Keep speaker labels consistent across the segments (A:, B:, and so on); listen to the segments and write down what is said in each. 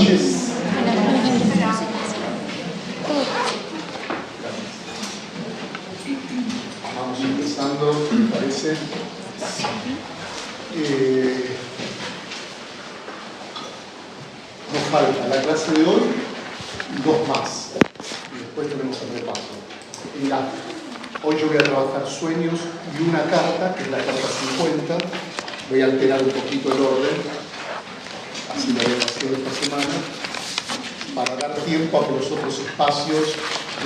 A: noches. Vamos empezando, me parece. Nos falta la clase de hoy y dos más. Y después tenemos el repaso. Hoy yo voy a trabajar sueños y una carta, que es la carta 50. Voy a alterar un poquito el orden, así lo voy haciendo esta semana, para dar tiempo a que los otros espacios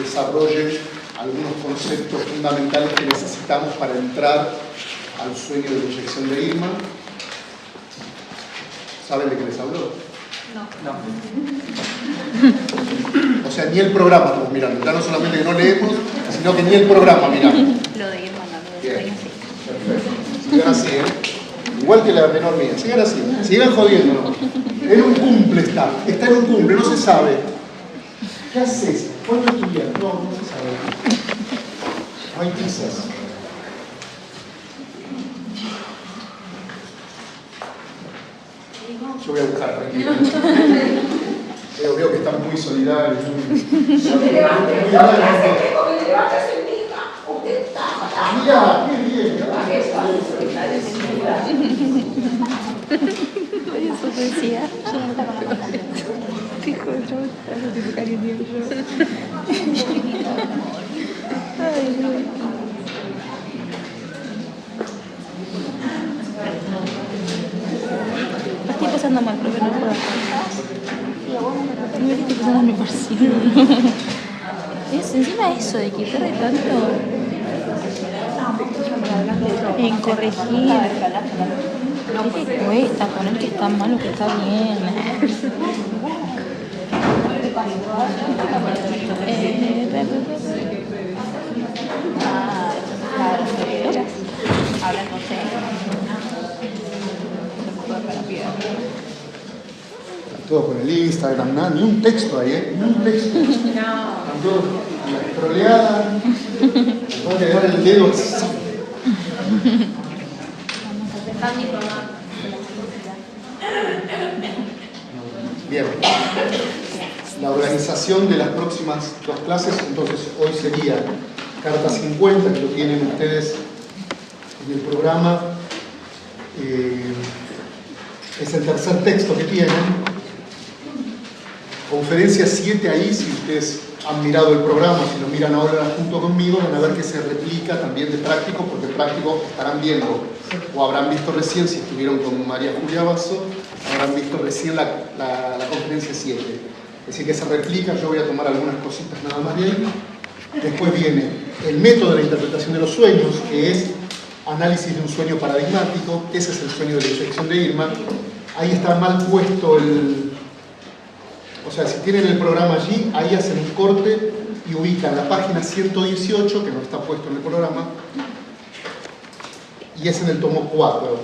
A: desarrollen algunos conceptos fundamentales que necesitamos para entrar al sueño de proyección de Irma. ¿Saben de qué les hablo? No. O sea, ni el programa estamos mirando. Ya no solamente que no leemos, sino que ni el programa miramos.
B: Lo de Irma, no,
A: Bien, perfecto. Sigan así, Igual que la menor mía. Sigan así. Sigan jodiendo. En un cumple está en un cumple, no se sabe. ¿Qué haces? ¿Cuándo estudias? No se sabe. No hay pizzas. Yo voy a buscar, tranquilo. Veo que están muy solidarios.
C: Me levanté, me levantas en mi hija. Usted está.
A: Mira, qué bien.
B: Eso decía. Fijo, yo algo tipo cariño yo. Ay, no. Estoy pasando mal, creo que no puedo hacer. No estoy pasando mi porción. Encima eso de que pierde tanto en corregir. ¿Qué cuesta poner que está mal o que está bien? Habla con
A: Todo con el Instagram, nada, ni un texto ahí, ni un texto. No. Están todos la troleada. Voy a quedar el dedo así. Bien. La organización de las próximas dos clases, entonces hoy sería carta 50, que lo tienen ustedes en el programa. Es el tercer texto que tienen. Conferencia 7 ahí, si ustedes han mirado el programa, si lo miran ahora junto conmigo, van a ver que se replica también de práctico, porque práctico estarán viendo, o habrán visto recién, si estuvieron con María Julia Basso, habrán visto recién la conferencia 7. Es decir, que se replica, yo voy a tomar algunas cositas nada más de ahí. Después viene el método de la interpretación de los sueños, que es análisis de un sueño paradigmático. Ese es el sueño de la proyección de Irma. Ahí está mal puesto el... O sea, si tienen el programa allí, ahí hacen un corte y ubican la página 118, que no está puesto en el programa, y es en el tomo 4.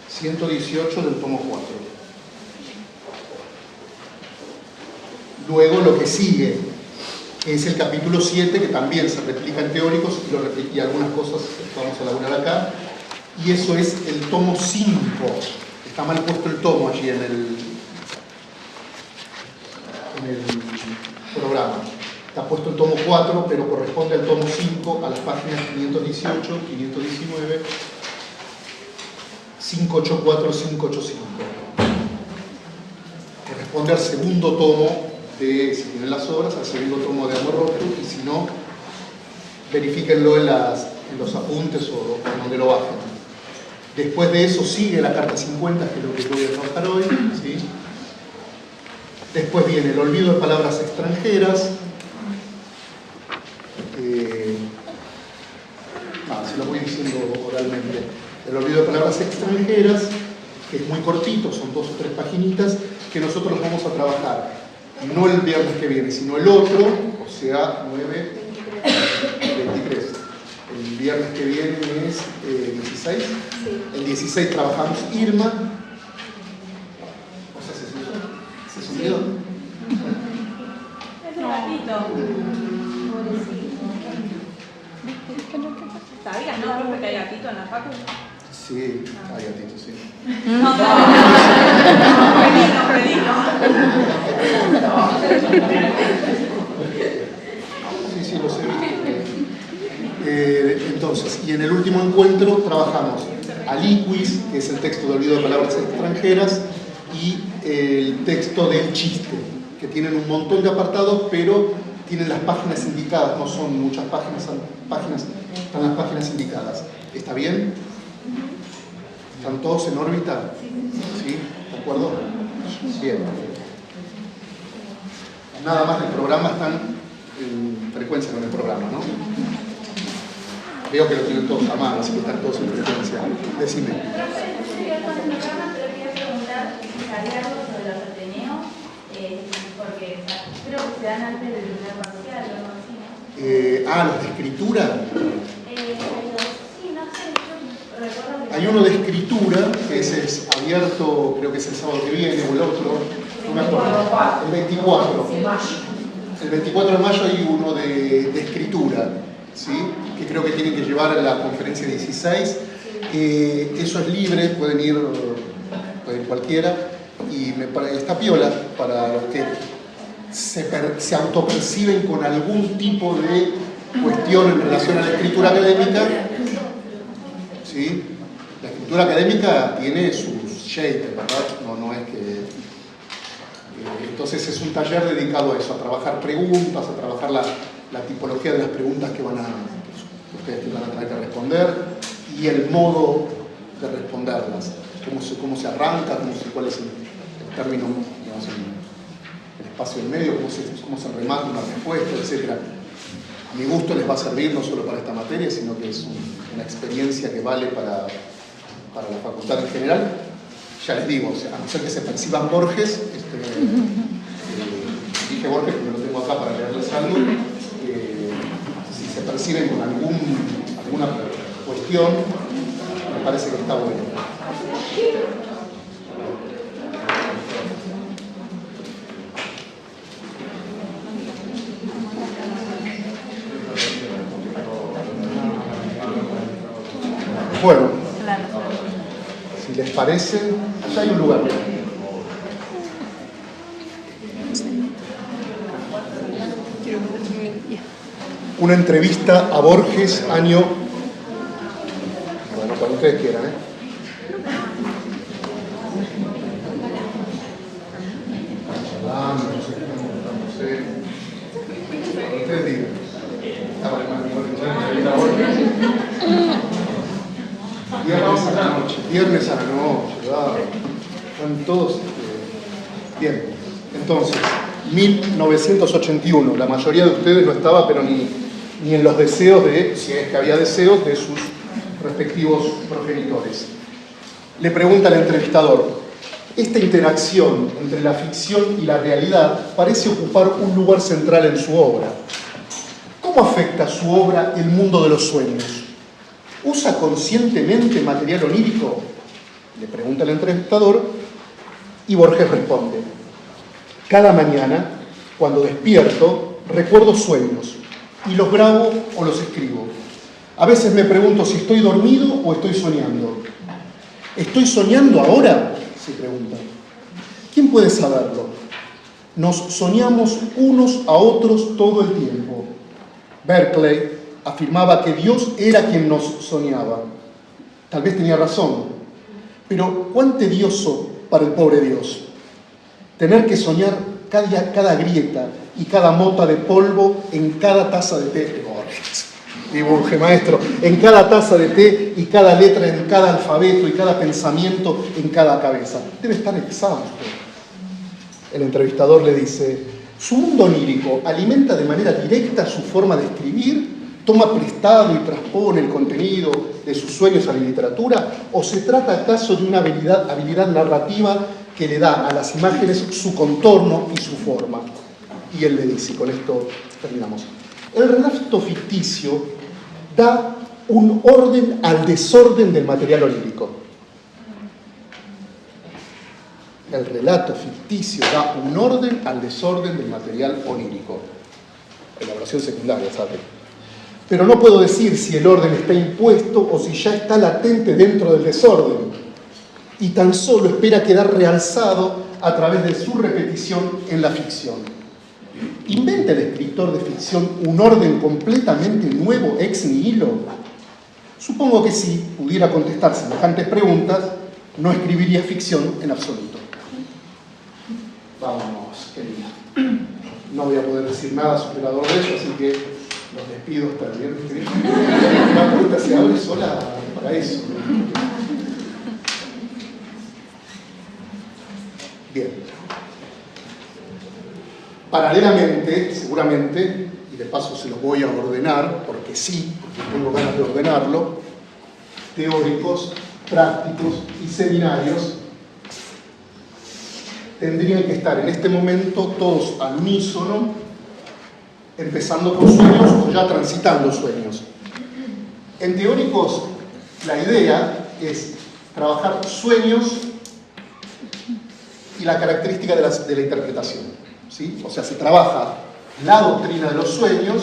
A: 118 del tomo 4. Luego lo que sigue, que es el capítulo 7, que también se replica en teóricos, y algunas cosas que vamos a elaborar acá, y eso es el tomo 5. Está mal puesto el tomo allí en el programa. Está puesto el tomo 4, pero corresponde al tomo 5, a las páginas 518, 519, 584, 585. Corresponde al segundo tomo de, si tienen las obras, al segundo tomo de Amor Roto, y si no, verifíquenlo en los apuntes o en donde lo bajen. Después de eso sigue la carta 50, que es lo que yo voy a trabajar hoy, ¿sí? Después viene el olvido de palabras extranjeras. Se lo voy diciendo oralmente. El olvido de palabras extranjeras, que es muy cortito, son 2 o 3 paginitas, que nosotros vamos a trabajar no el viernes que viene, sino el otro, o sea, 9, 23. El viernes que viene es 16. Sí. El 16 trabajamos Irma. O sea, ¿se subió?
D: Es un gatito. ¿Sabías, no, profe, que hay gatito en la facu?
A: Sí, hay gatito, sí.
D: No, felino.
A: trabajamos Aliquis, que es el texto de olvido de palabras extranjeras, y el texto del chiste, que tienen un montón de apartados, pero tienen las páginas indicadas, no son muchas páginas, están las páginas indicadas. ¿Está bien? ¿Están todos en órbita? ¿Sí? ¿De acuerdo? Bien. Nada más del programa, están en frecuencia con el programa, ¿no? Veo que lo tienen todos a mano, así que están todos en frecuencia. Decime.
E: Porque creo que se dan antes del primer parcial o algo así, ¿no?
A: Los de escritura.
E: Sí, no sé, yo recuerdo que...
A: Hay uno de escritura, que ese es abierto, creo que es el sábado que viene o el otro, no me acuerdo. El 24. El 24 de mayo hay uno de escritura, ¿sí? Que creo que tienen que llevar a la conferencia 16. Eso es libre, pueden ir cualquiera. Y está piola para los que se autoperciben con algún tipo de cuestión en relación a la escritura académica. ¿Sí? La escritura académica tiene sus shapes, ¿verdad? No es que... entonces es un taller dedicado a eso, a trabajar preguntas, a trabajar la tipología de las preguntas que ustedes van a tener que responder y el modo de responderlas. Cómo se arranca, cuál es el término, digamos, el espacio en medio, cómo se remata una respuesta, etc. A mi gusto les va a servir no solo para esta materia, sino que es una experiencia que vale para la facultad en general. Ya les digo, o sea, a no ser que se perciban Borges, dije Borges porque lo tengo acá para leerles algo, si se perciben con alguna cuestión, me parece que está bueno. Bueno, si les parece, allá hay un lugar. Una entrevista a Borges, año... Bueno, cuando ustedes quieran, ¿eh? Ustedes digan. Viernes a la noche, ¿verdad? Están todos... Bien, entonces, 1981, la mayoría de ustedes no estaba, pero ni en los deseos si es que había deseos, de sus respectivos progenitores. Le pregunta al entrevistador: esta interacción entre la ficción y la realidad parece ocupar un lugar central en su obra. ¿Cómo afecta a su obra el mundo de los sueños? ¿Usa conscientemente material onírico? Le pregunta el entrevistador y Borges responde: cada mañana, cuando despierto, recuerdo sueños y los grabo o los escribo. A veces me pregunto si estoy dormido o estoy soñando. ¿Estoy soñando ahora?, se pregunta. ¿Quién puede saberlo? Nos soñamos unos a otros todo el tiempo. Berkeley afirmaba que Dios era quien nos soñaba. Tal vez tenía razón, pero cuán tedioso para el pobre Dios tener que soñar cada grieta y cada mota de polvo en cada taza de té. Dibuje, maestro, en cada taza de té y cada letra en cada alfabeto y cada pensamiento en cada cabeza. Debe estar exhausto. El entrevistador le dice: ¿su mundo onírico alimenta de manera directa su forma de escribir? ¿Toma prestado y transpone el contenido de sus sueños a la literatura? ¿O se trata acaso de una habilidad narrativa que le da a las imágenes su contorno y su forma? Y él le dice, con esto terminamos: el relato ficticio da un orden al desorden del material onírico. El relato ficticio da un orden al desorden del material onírico. Elaboración secundaria, ¿sabe? Pero no puedo decir si el orden está impuesto o si ya está latente dentro del desorden, y tan solo espera quedar realzado a través de su repetición en la ficción. ¿Inventa el escritor de ficción un orden completamente nuevo ex nihilo? Supongo que si pudiera contestar semejantes preguntas, no escribiría ficción en absoluto. Vamos, querida. No voy a poder decir nada superador de eso, así que los despido hasta el viernes que viene. La puerta se abre sola para eso. Bien. Paralelamente, seguramente, y de paso se los voy a ordenar, porque sí, porque tengo ganas de ordenarlo, teóricos, prácticos y seminarios tendrían que estar en este momento todos al unísono, empezando con sueños o ya transitando sueños. En teóricos, la idea es trabajar sueños y la característica de la interpretación, ¿sí? O sea, se trabaja la doctrina de los sueños,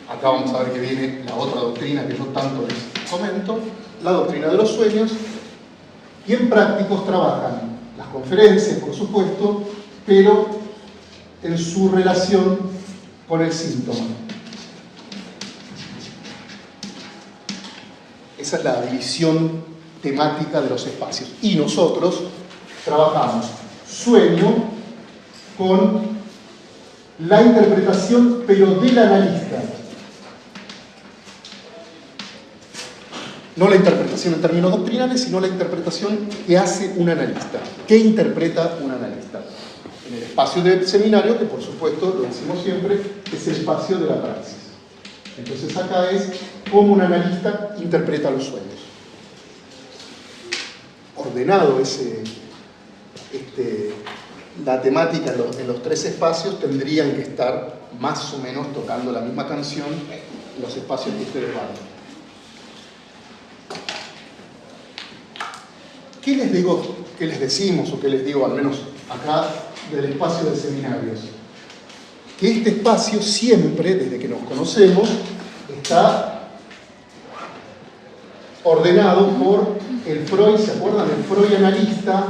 A: acá vamos a ver que viene la otra doctrina que yo tanto les comento, la doctrina de los sueños, y en prácticos trabajan las conferencias, por supuesto, pero en su relación con el síntoma. Esa es la división temática de los espacios. Y nosotros trabajamos sueño con la interpretación, pero del analista. No la interpretación en términos doctrinales, sino la interpretación que hace un analista. ¿Qué interpreta un analista? En el espacio del seminario, que por supuesto, lo decimos siempre, es el espacio de la praxis. Entonces acá es cómo un analista interpreta los sueños. Ordenado la temática en los tres espacios, tendrían que estar más o menos tocando la misma canción en los espacios que ustedes van. ¿Qué les digo, qué les decimos o qué les digo al menos acá del espacio de seminarios? Que este espacio siempre, desde que nos conocemos, está ordenado por el Freud, ¿se acuerdan? El Freud analista.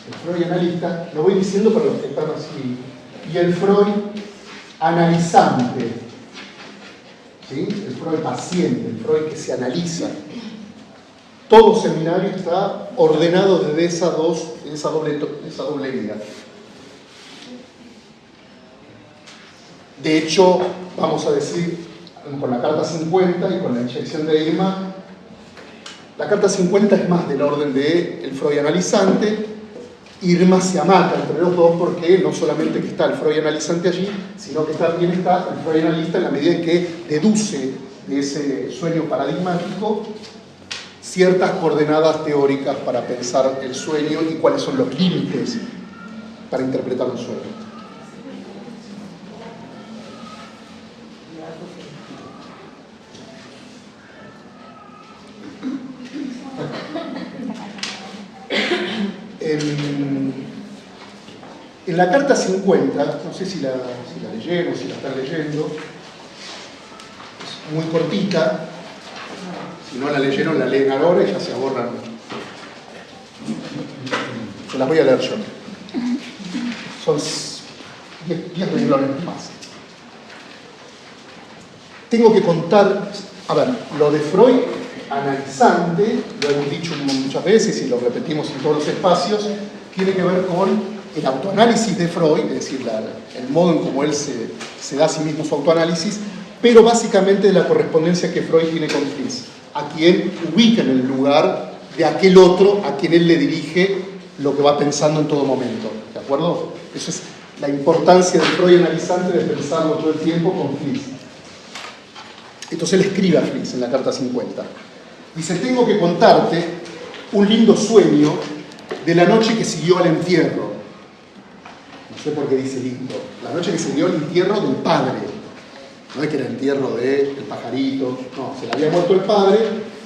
A: El Freud analista, lo voy diciendo para los que están así. Y el Freud analizante. ¿Sí? El Freud paciente, el Freud que se analiza. Todo seminario está ordenado desde esa doble vía. De hecho, vamos a decir, con la carta 50 y con la inyección de Irma, la carta 50 es más del orden del Freud analizante. Irma se amata entre los dos porque no solamente que está el Freud analizante allí, sino que también está el Freud analista en la medida en que deduce de ese sueño paradigmático ciertas coordenadas teóricas para pensar el sueño y cuáles son los límites para interpretar un sueño. En la carta 50, no sé si la leyeron, si la están leyendo, es muy cortita. Si no la leyeron, la leen ahora y ya se ahorran. Se las voy a leer yo. Son 10 renglones más. Tengo que contar, a ver, lo de Freud analizante, lo hemos dicho muchas veces y lo repetimos en todos los espacios, tiene que ver con el autoanálisis de Freud, es decir, el modo en cómo él se da a sí mismo su autoanálisis, pero básicamente de la correspondencia que Freud tiene con Fliess, a quien ubica en el lugar de aquel otro a quien él le dirige lo que va pensando en todo momento. ¿De acuerdo? Eso es la importancia del Freud analizante de pensarlo todo el tiempo con Fliess. Entonces él escribe a Fliess en la carta 50. Dice, tengo que contarte un lindo sueño de la noche que siguió al entierro. No sé por qué dice lindo. La noche que siguió al entierro del padre. No es que era el entierro del pajarito. No, se le había muerto el padre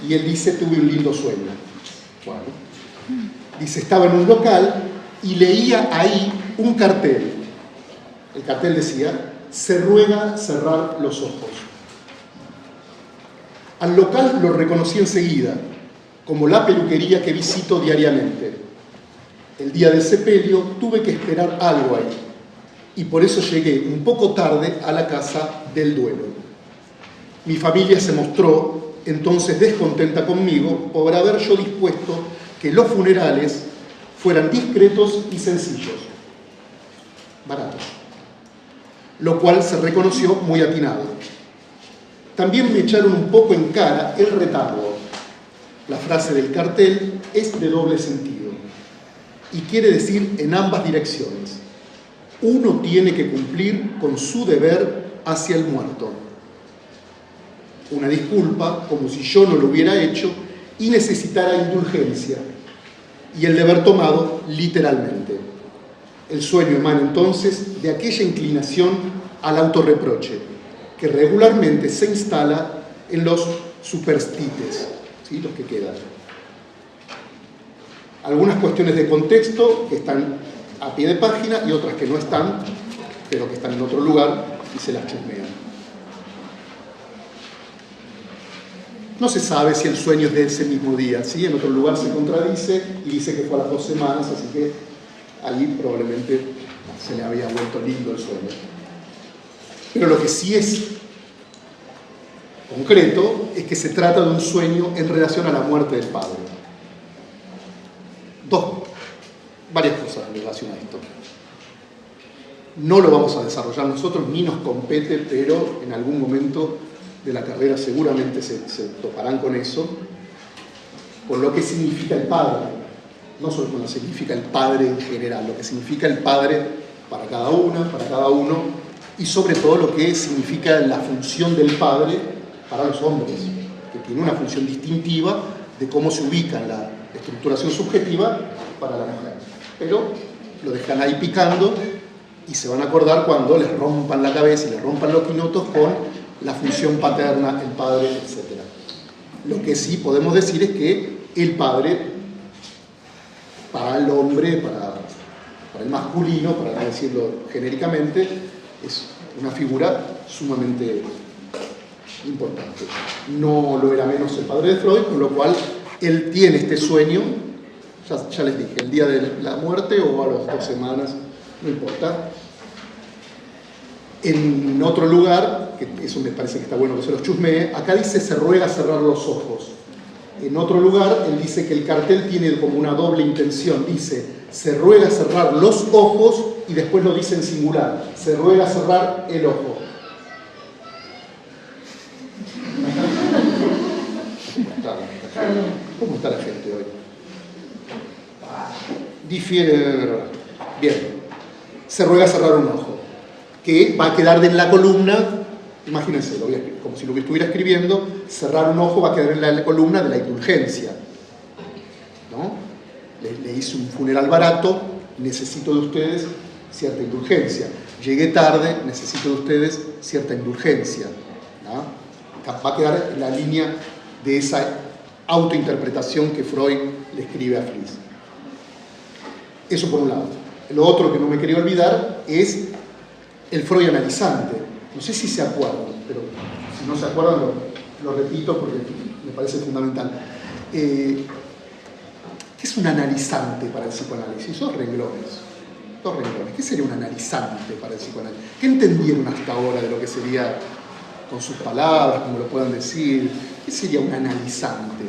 A: y él dice, tuve un lindo sueño. Bueno. Dice, estaba en un local y leía ahí un cartel. El cartel decía, se ruega cerrar los ojos. Al local lo reconocí enseguida, como la peluquería que visito diariamente. El día del sepelio tuve que esperar algo ahí. y por eso llegué un poco tarde a la casa del duelo. Mi familia se mostró entonces descontenta conmigo por haber yo dispuesto que los funerales fueran discretos y sencillos, baratos, lo cual se reconoció muy atinado. También me echaron un poco en cara el retardo. La frase del cartel es de doble sentido y quiere decir en ambas direcciones. Uno tiene que cumplir con su deber hacia el muerto. Una disculpa, como si yo no lo hubiera hecho y necesitara indulgencia, y el deber tomado literalmente. El sueño emana entonces de aquella inclinación al autorreproche, que regularmente se instala en los superstites, ¿sí? Los que quedan. Algunas cuestiones de contexto que están a pie de página y otras que no están, pero que están en otro lugar y se las chusmean. No se sabe si el sueño es de ese mismo día, ¿sí? En otro lugar se contradice y dice que fue a las 2 semanas, así que ahí probablemente se le había vuelto lindo el sueño. Pero lo que sí es concreto es que se trata de un sueño en relación a la muerte del padre. Varias cosas en relación a esto. No lo vamos a desarrollar nosotros, ni nos compete, pero en algún momento de la carrera seguramente se toparán con eso, con lo que significa el padre, no solo con lo que significa el padre en general, lo que significa el padre para cada una, para cada uno, y sobre todo lo que significa la función del padre para los hombres, que tiene una función distintiva de cómo se ubica en la estructuración subjetiva para la mujer. Pero lo dejan ahí picando y se van a acordar cuando les rompan la cabeza y les rompan los quinotos con la función paterna, el padre, etc. Lo que sí podemos decir es que el padre, para el hombre, para el masculino, para no decirlo genéricamente, es una figura sumamente importante. No lo era menos el padre de Freud, con lo cual él tiene este sueño, ya les dije, el día de la muerte o a las 2 semanas, no importa. En otro lugar, que eso me parece que está bueno que se los chusmee, acá dice se ruega cerrar los ojos. En otro lugar, él dice que el cartel tiene como una doble intención. Dice, se ruega cerrar los ojos y después lo dice en singular. Se ruega cerrar el ojo. ¿Cómo está la gente hoy? Difiere. Bien. Se ruega cerrar un ojo, que va a quedar en la columna, imagínense, como si lo estuviera escribiendo, cerrar un ojo va a quedar en la columna de la indulgencia, ¿no? Le hice un funeral barato, necesito de ustedes cierta indulgencia. Llegué tarde, necesito de ustedes cierta indulgencia, ¿no? Va a quedar en la línea de esa autointerpretación que Freud le escribe a Fliess. Eso por un lado. Lo otro que no me quería olvidar es el Freud analizante. No sé si se acuerdan, pero si no se acuerdan lo repito porque me parece fundamental. ¿Qué es un analizante para el psicoanálisis? Dos renglones. ¿Qué sería un analizante para el psicoanálisis? ¿Qué entendieron hasta ahora de lo que sería, con sus palabras, como lo puedan decir? ¿Qué sería un analizante?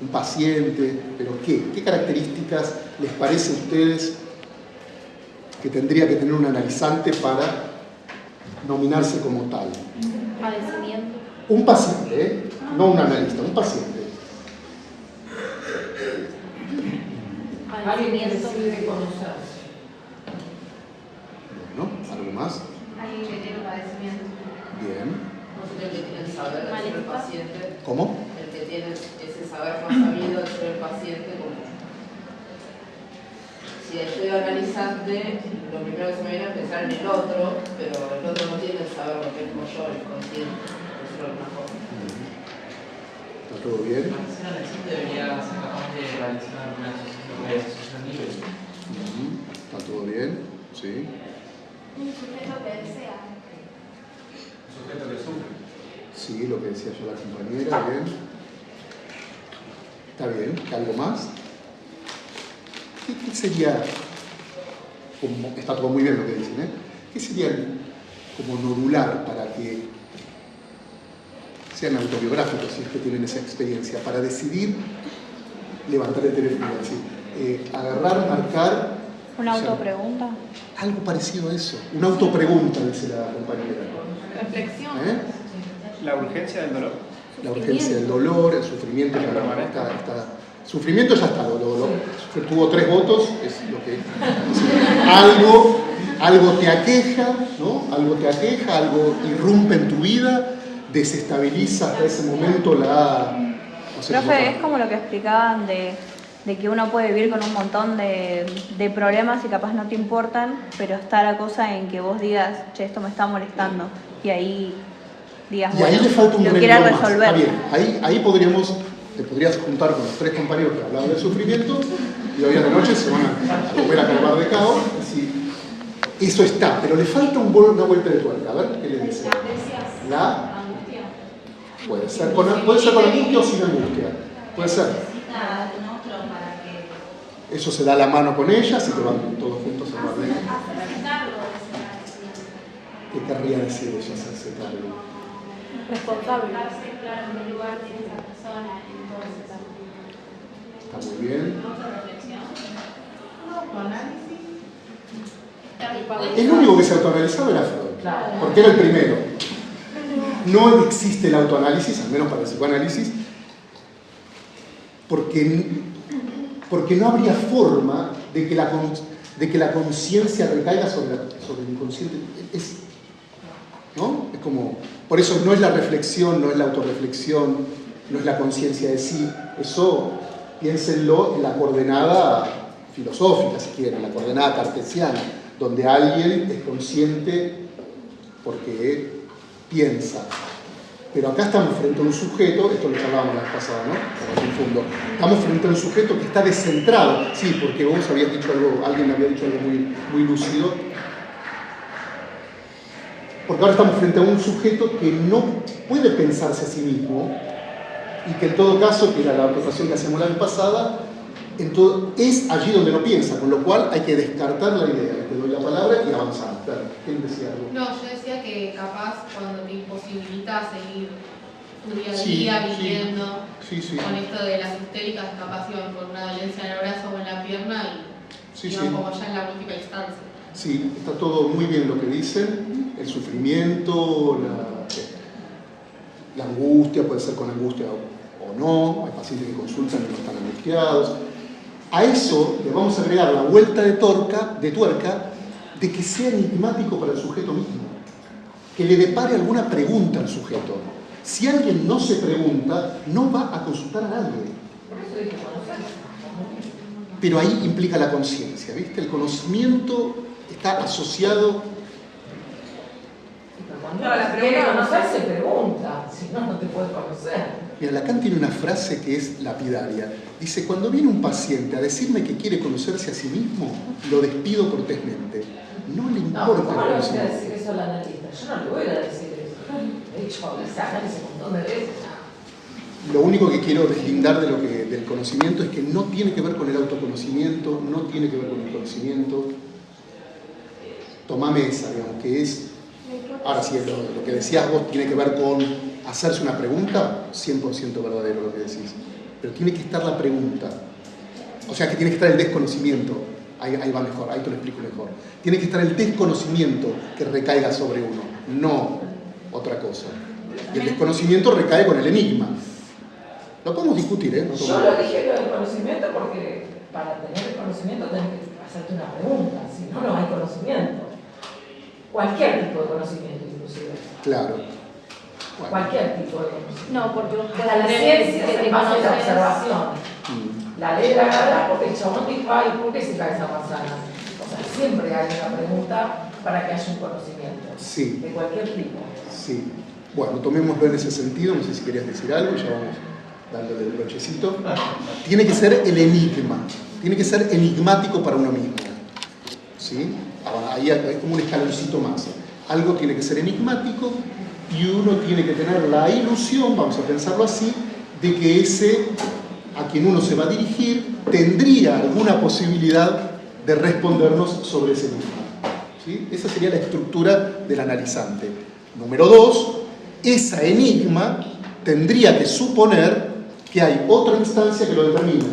A: ¿Un paciente? ¿Pero qué? ¿Qué características les parece a ustedes que tendría que tener un analizante para nominarse como tal?
B: Padecimiento.
A: Un paciente, no un analista, un paciente.
C: Alguien que decide conocerse.
A: Bueno, ¿algo más?
E: Alguien que tiene padecimiento.
A: Bien.
F: El que tiene el saber de ser el paciente.
A: ¿Cómo?
F: El que tiene ese saber más sabido de ser el paciente. Como si estoy analizante, lo primero que se me viene a pensar en el otro, pero el otro no tiene el saber lo que es como yo, el consciente, por decirlo de alguna forma.
A: ¿Está todo bien?
G: La lección debería ser capaz de realizar una asociación libre.
A: ¿Está todo bien? Sí.
E: Un sujeto que desea.
G: Un sujeto que sufre.
A: Sí, lo que decía yo la compañera, bien. Está bien. ¿Algo más? ¿Qué sería? Está todo muy bien lo que dicen, ¿eh? ¿qué sería como nodular para que sean autobiográficos, si es que tienen esa experiencia, para decidir levantar el teléfono y decir, agarrar, marcar?
B: ¿Una
A: o sea,
B: autopregunta?
A: Algo parecido a eso. Una autopregunta, dice la compañera.
D: Reflexión.
H: La urgencia del dolor.
A: La urgencia del dolor, el sufrimiento, sufrimiento ya está, tuvo 3 votos, es lo que algo te aqueja, ¿no? Algo te aqueja, algo irrumpe en tu vida, desestabiliza hasta ese momento la... No sé,
B: Profe, es como lo que explicaban de que uno puede vivir con un montón de problemas y capaz no te importan, pero está la cosa en que vos digas, che, esto me está molestando, y ahí digas,
A: y ahí le falta un
B: lo quieras
A: renglón más.
B: resolver.
A: Está bien, ahí te podrías juntar con los 3 compañeros que hablaban del sufrimiento y hoy a la noche se van a comer a calmar de caos. Así, eso está, pero le falta una vuelta de tuerca. A ver, ¿qué le dice? La angustia. Puede ser con angustia o sin angustia. Puede ser. Eso se da la mano con ella, así que van todos juntos a hablar de ella. ¿Qué querría decir eso, hacerse cargo?
E: Responsable. Claro, en qué lugar tiene esa persona en todo ese campo.
A: Está muy bien. El único que se autoanalizaba era Freud, porque era el primero. No existe el autoanálisis, al menos para el psicoanálisis, porque no habría forma de que la conciencia recaiga sobre el inconsciente. ¿No? Es como, por eso no es la reflexión, no es la autorreflexión, no es la conciencia de sí. Eso, piénsenlo en la coordenada filosófica, si quieren, la coordenada cartesiana, donde alguien es consciente porque piensa. Pero acá estamos frente a un sujeto, esto lo charlábamos la vez pasada, ¿no? Para confundo. Estamos frente a un sujeto que está descentrado. Sí, porque vos habías dicho algo, alguien me había dicho algo muy lúcido. Porque ahora estamos frente a un sujeto que no puede pensarse a sí mismo y que en todo caso, que era la acotación que hacíamos la vez pasada, es allí donde no piensa, con lo cual hay que descartar la idea. Te doy la palabra y avanzar. Claro, ¿quién decía algo?
I: No, yo decía que capaz cuando te imposibilita seguir tu día a día viviendo con esto de las histéricas, capaz iban con una dolencia en el brazo o en la pierna y iban como ya en la última instancia.
A: Sí, está todo muy bien lo que dicen, el sufrimiento, la angustia, puede ser con angustia o no, hay pacientes que consultan y no están angustiados. A eso le vamos a agregar la vuelta de tuerca de que sea enigmático para el sujeto mismo, que le depare alguna pregunta al sujeto. Si alguien no se pregunta, no va a consultar a nadie. Pero ahí implica la conciencia, ¿viste? El conocimiento está asociado.
C: Cuando la quiere conocer se pregunta, si no, no te puedes conocer.
A: Mira, Lacan tiene una frase que es lapidaria. Dice, cuando viene un paciente a decirme que quiere conocerse a sí mismo, lo despido cortésmente. No le importa el
C: ¿cómo le voy a
A: conocimiento.
C: decir eso al analista? Yo no le voy a decir eso. He hecho análisis un montón de veces.
A: Lo único que quiero deslindar del conocimiento es que no tiene que ver con el autoconocimiento, no tiene que ver con el conocimiento. Tomame esa, digamos, que es... Ahora sí, lo que decías vos tiene que ver con hacerse una pregunta, 100% verdadero lo que decís. Pero tiene que estar la pregunta. O sea, que tiene que estar el desconocimiento. Ahí va mejor, ahí te lo explico mejor. Tiene que estar el desconocimiento que recaiga sobre uno, no otra cosa. Y el desconocimiento recae con el enigma. Lo podemos discutir, ¿eh? No
C: yo lo dije lo del conocimiento porque para tener el conocimiento tenés que hacerte una pregunta, si no, no hay conocimiento. Cualquier tipo de conocimiento, inclusive.
A: Claro. Bueno.
C: Cualquier tipo de conocimiento.
E: No, porque vos
C: Para la ciencia se basa en la observación. La ley la gana porque el chabón dijo, ay, ¿por qué se cae esa manzana? O sea, siempre hay una pregunta para que haya un conocimiento.
A: Sí.
C: De cualquier tipo.
A: Sí. Bueno, tomémoslo en ese sentido, no sé si querías decir algo, ya vamos dándole el brochecito. Tiene que ser el enigma, tiene que ser enigmático para uno mismo. ¿Sí? Ahí hay como un escaloncito más. Algo tiene que ser enigmático y uno tiene que tener la ilusión, vamos a pensarlo así, de que ese a quien uno se va a dirigir tendría alguna posibilidad de respondernos sobre ese enigma. ¿sí? Esa sería la estructura del analizante. Número 2, esa enigma tendría que suponer que hay otra instancia que lo determina.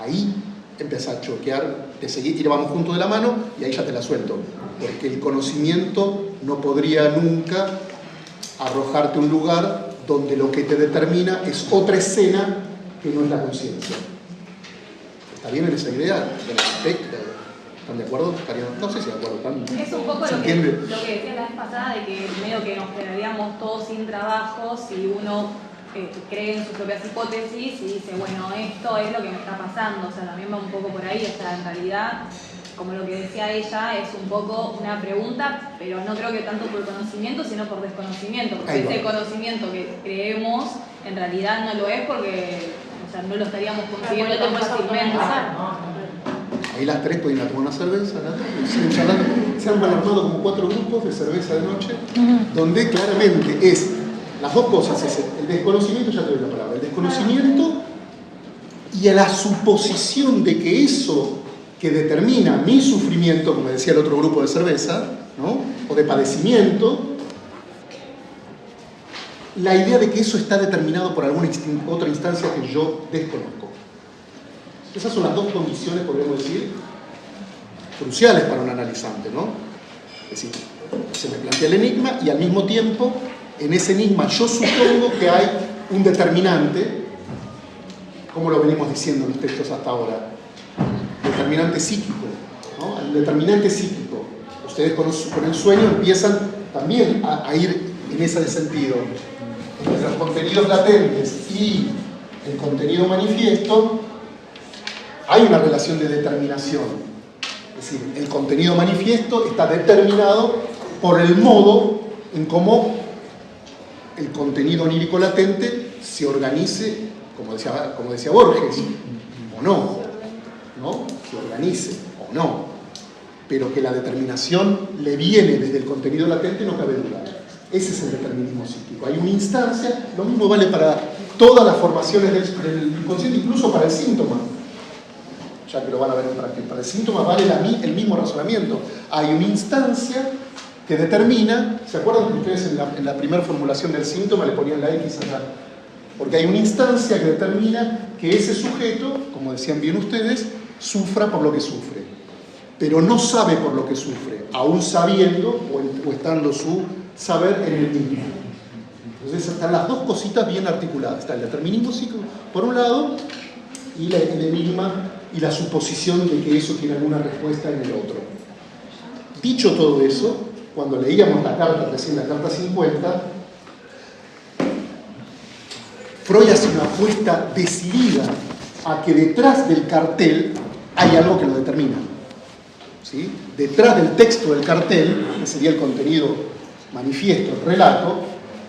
A: Ahí empieza a choquear, te seguir, y vamos juntos de la mano, y ahí ya te la suelto. Porque el conocimiento no podría nunca arrojarte a un lugar donde lo que te determina es otra escena que no es la conciencia. ¿Está bien en esa idea? ¿Están de acuerdo? No sé si de acuerdo.
D: Es un poco lo que decía la vez pasada, de que medio que nos quedaríamos todos sin trabajo si uno cree en sus propias hipótesis y dice, bueno, esto es lo que me está pasando. O sea, también va un poco por ahí. O sea, en realidad, como lo que decía ella, es un poco una pregunta, pero no creo que tanto por conocimiento, sino por desconocimiento. Porque ese conocimiento que creemos, en realidad no lo es porque, o sea, no lo estaríamos consiguiendo tan fácilmente.
A: Ahí las tres pueden ir a tomar una cerveza, ¿no? Y siguen charlando. Se han armado como 4 grupos de cerveza de noche, donde claramente es las dos cosas, es el desconocimiento, ya te doy la palabra, el desconocimiento y a la suposición de que eso que determina mi sufrimiento, como decía el otro grupo de cerveza, ¿no? O de padecimiento, la idea de que eso está determinado por alguna otra instancia que yo desconozco. Esas son las dos condiciones, podríamos decir, cruciales para un analizante, ¿no? Es decir, se me plantea el enigma y al mismo tiempo, en ese enigma yo supongo que hay un determinante, como lo venimos diciendo en los textos hasta ahora, determinante psíquico, ¿no? El determinante psíquico. Ustedes con el sueño empiezan también a ir en ese sentido. Entre los contenidos latentes y el contenido manifiesto, hay una relación de determinación. Es decir, el contenido manifiesto está determinado por el modo en cómo el contenido onírico latente se organice, como decía Borges, o no, se organice o no, pero que la determinación le viene desde el contenido latente no cabe duda. Ese es el determinismo psíquico. Hay una instancia, lo mismo vale para todas las formaciones del inconsciente, incluso para el síntoma, ya que lo van a ver en práctica. Para el síntoma vale el mismo razonamiento. Hay una instancia que determina, ¿se acuerdan que ustedes en la primera formulación del síntoma le ponían la X acá? Porque hay una instancia que determina que ese sujeto, como decían bien ustedes, sufra por lo que sufre, pero no sabe por lo que sufre, aún sabiendo o estando su saber en el mismo. Entonces están las dos cositas bien articuladas. Está el determinismo psíquico por un lado y el enigma y la suposición de que eso tiene alguna respuesta en el otro. Dicho todo eso, cuando leíamos la carta, recién la carta 50, Freud hace una apuesta decidida a que detrás del cartel hay algo que lo determina. ¿Sí? Detrás del texto del cartel, que sería el contenido manifiesto, el relato,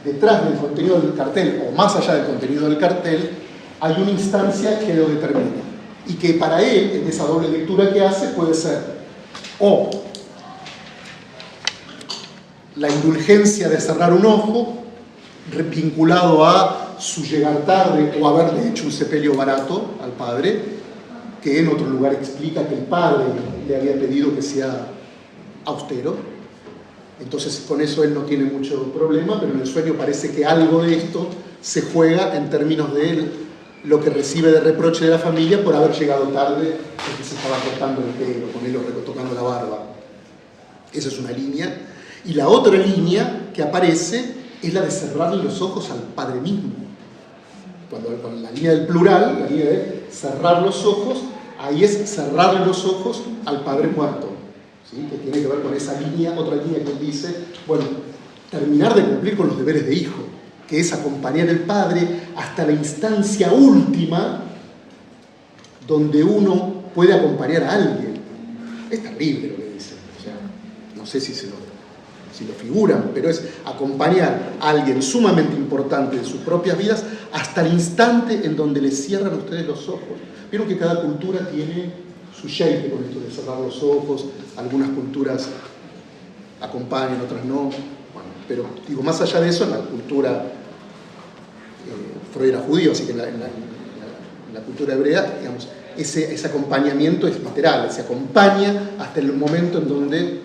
A: detrás del contenido del cartel, o más allá del contenido del cartel, hay una instancia que lo determina. Y que para él, en esa doble lectura que hace, puede ser o la indulgencia de cerrar un ojo, vinculado a su llegar tarde o haberle hecho un sepelio barato al padre, que en otro lugar explica que el padre le había pedido que sea austero. Entonces con eso él no tiene mucho problema, pero en el sueño parece que algo de esto se juega en términos de él, lo que recibe de reproche de la familia por haber llegado tarde porque se estaba cortando el pelo, con él retocando la barba. Esa es una línea. Y la otra línea que aparece es la de cerrarle los ojos al padre mismo. Cuando la línea del plural, la línea de cerrar los ojos, ahí es cerrarle los ojos al padre muerto, ¿sí? Que tiene que ver con esa línea, otra línea que él dice, bueno, terminar de cumplir con los deberes de hijo, que es acompañar al padre hasta la instancia última donde uno puede acompañar a alguien. Es terrible lo que dice, o sea, no sé si lo figuran, pero es acompañar a alguien sumamente importante de sus propias vidas hasta el instante en donde le cierran a ustedes los ojos. Vieron que cada cultura tiene su shape con esto de cerrar los ojos, algunas culturas acompañan, otras no. Bueno, pero digo, más allá de eso, en la cultura, Freud era judío, así que en en la cultura hebrea, digamos, ese acompañamiento es literal, se acompaña hasta el momento en donde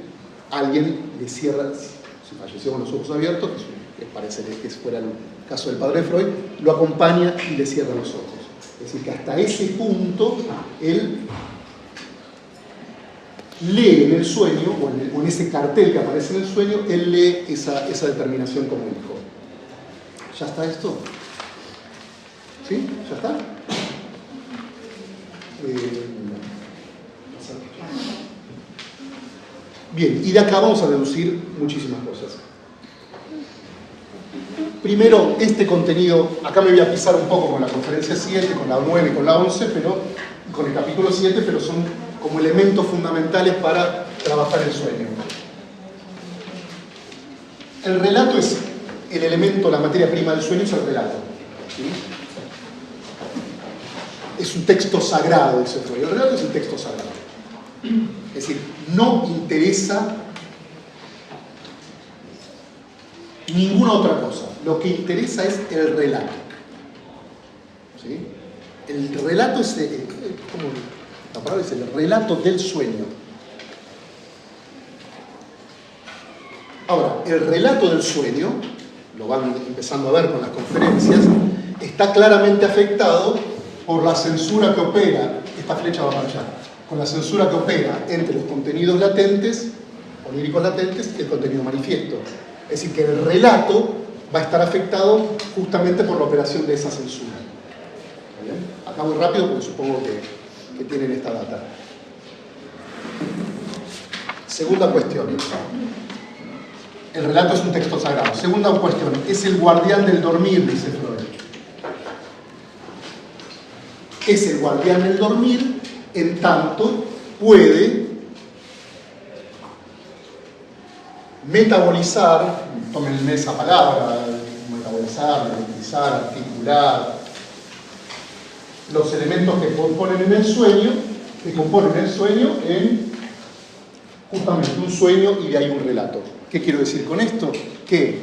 A: alguien le cierra, si falleció con los ojos abiertos, que parece que fuera el caso del padre de Freud, lo acompaña y le cierra los ojos. Es decir, que hasta ese punto él lee en el sueño, o en ese cartel que aparece en el sueño, él lee esa determinación como hijo. ¿Ya está esto? ¿Sí? ¿Ya está? Bien, y de acá vamos a deducir muchísimas cosas. Primero, este contenido, acá me voy a pisar un poco con la conferencia 7, con la 9 y con la 11, con el capítulo 7, pero son como elementos fundamentales para trabajar el sueño. El relato es el elemento, la materia prima del sueño es el relato. ¿Sí? Es un texto sagrado, dice Freud. El relato es un texto sagrado. Es decir, no interesa ninguna otra cosa. Lo que interesa es el relato. ¿Sí? El relato es, como la palabra dice, el relato del sueño. Ahora, el relato del sueño, lo van empezando a ver con las conferencias, está claramente afectado por la censura que opera, esta flecha va para allá, con la censura que opera entre los contenidos latentes, oníricos latentes, y el contenido manifiesto. Es decir, que el relato va a estar afectado justamente por la operación de esa censura. ¿Bien? Acá voy rápido porque supongo que tienen esta data. Segunda cuestión. El relato es un texto sagrado. Segunda cuestión, es el guardián del dormir, dice Freud. Es el guardián del dormir en tanto puede metabolizar, tómenme esa palabra, metabolizar, utilizar, articular, los elementos que componen el sueño en justamente un sueño y de ahí un relato. ¿Qué quiero decir con esto? Que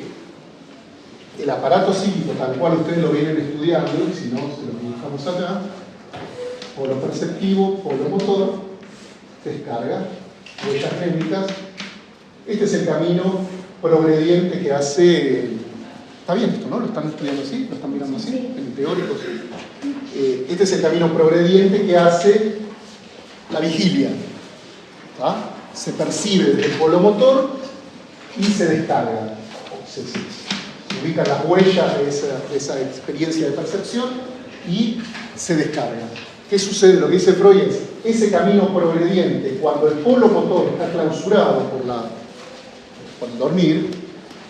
A: el aparato psíquico, tal cual ustedes lo vienen estudiando, y si no, se lo dibujamos acá, polo perceptivo, polo motor, descarga, huellas rítmicas. Este es el camino progrediente que hace... ¿Está bien esto, no? ¿Lo están estudiando así? ¿Lo están mirando así? En teóricos. Este es el camino progrediente que hace la vigilia. ¿Tá? Se percibe desde el polo motor y se descarga. Se ubican las huellas de esa experiencia de percepción y se descarga. ¿Qué sucede? Lo que dice Freud es ese camino progrediente, cuando el polo motor está clausurado por el dormir,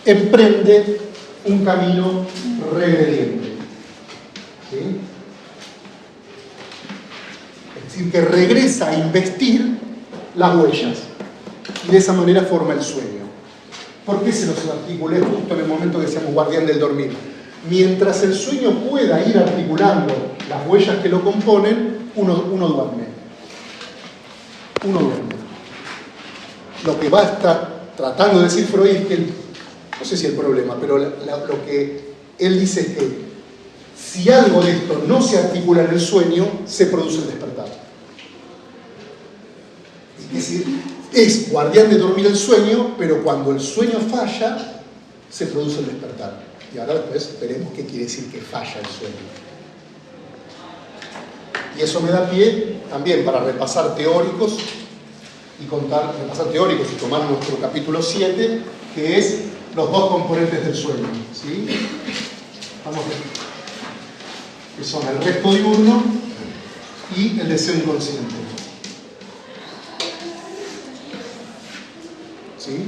A: emprende un camino regrediente. ¿Sí? Es decir, que regresa a investir las huellas y de esa manera forma el sueño. ¿Por qué se los articulé justo en el momento que decíamos guardián del dormir? Mientras el sueño pueda ir articulando las huellas que lo componen, uno duerme. Uno duerme. Lo que va a estar tratando de decir Freud es que, no sé si el problema, pero lo que él dice es que si algo de esto no se articula en el sueño, se produce el despertar. Es decir, es guardián de dormir el sueño, pero cuando el sueño falla, se produce el despertar. Y ahora después veremos qué quiere decir que falla el sueño. Y eso me da pie también para repasar teóricos y tomar nuestro capítulo 7, que es los dos componentes del sueño. ¿Sí? Vamos a ver. Que son el resto diurno y el deseo inconsciente. ¿Sí?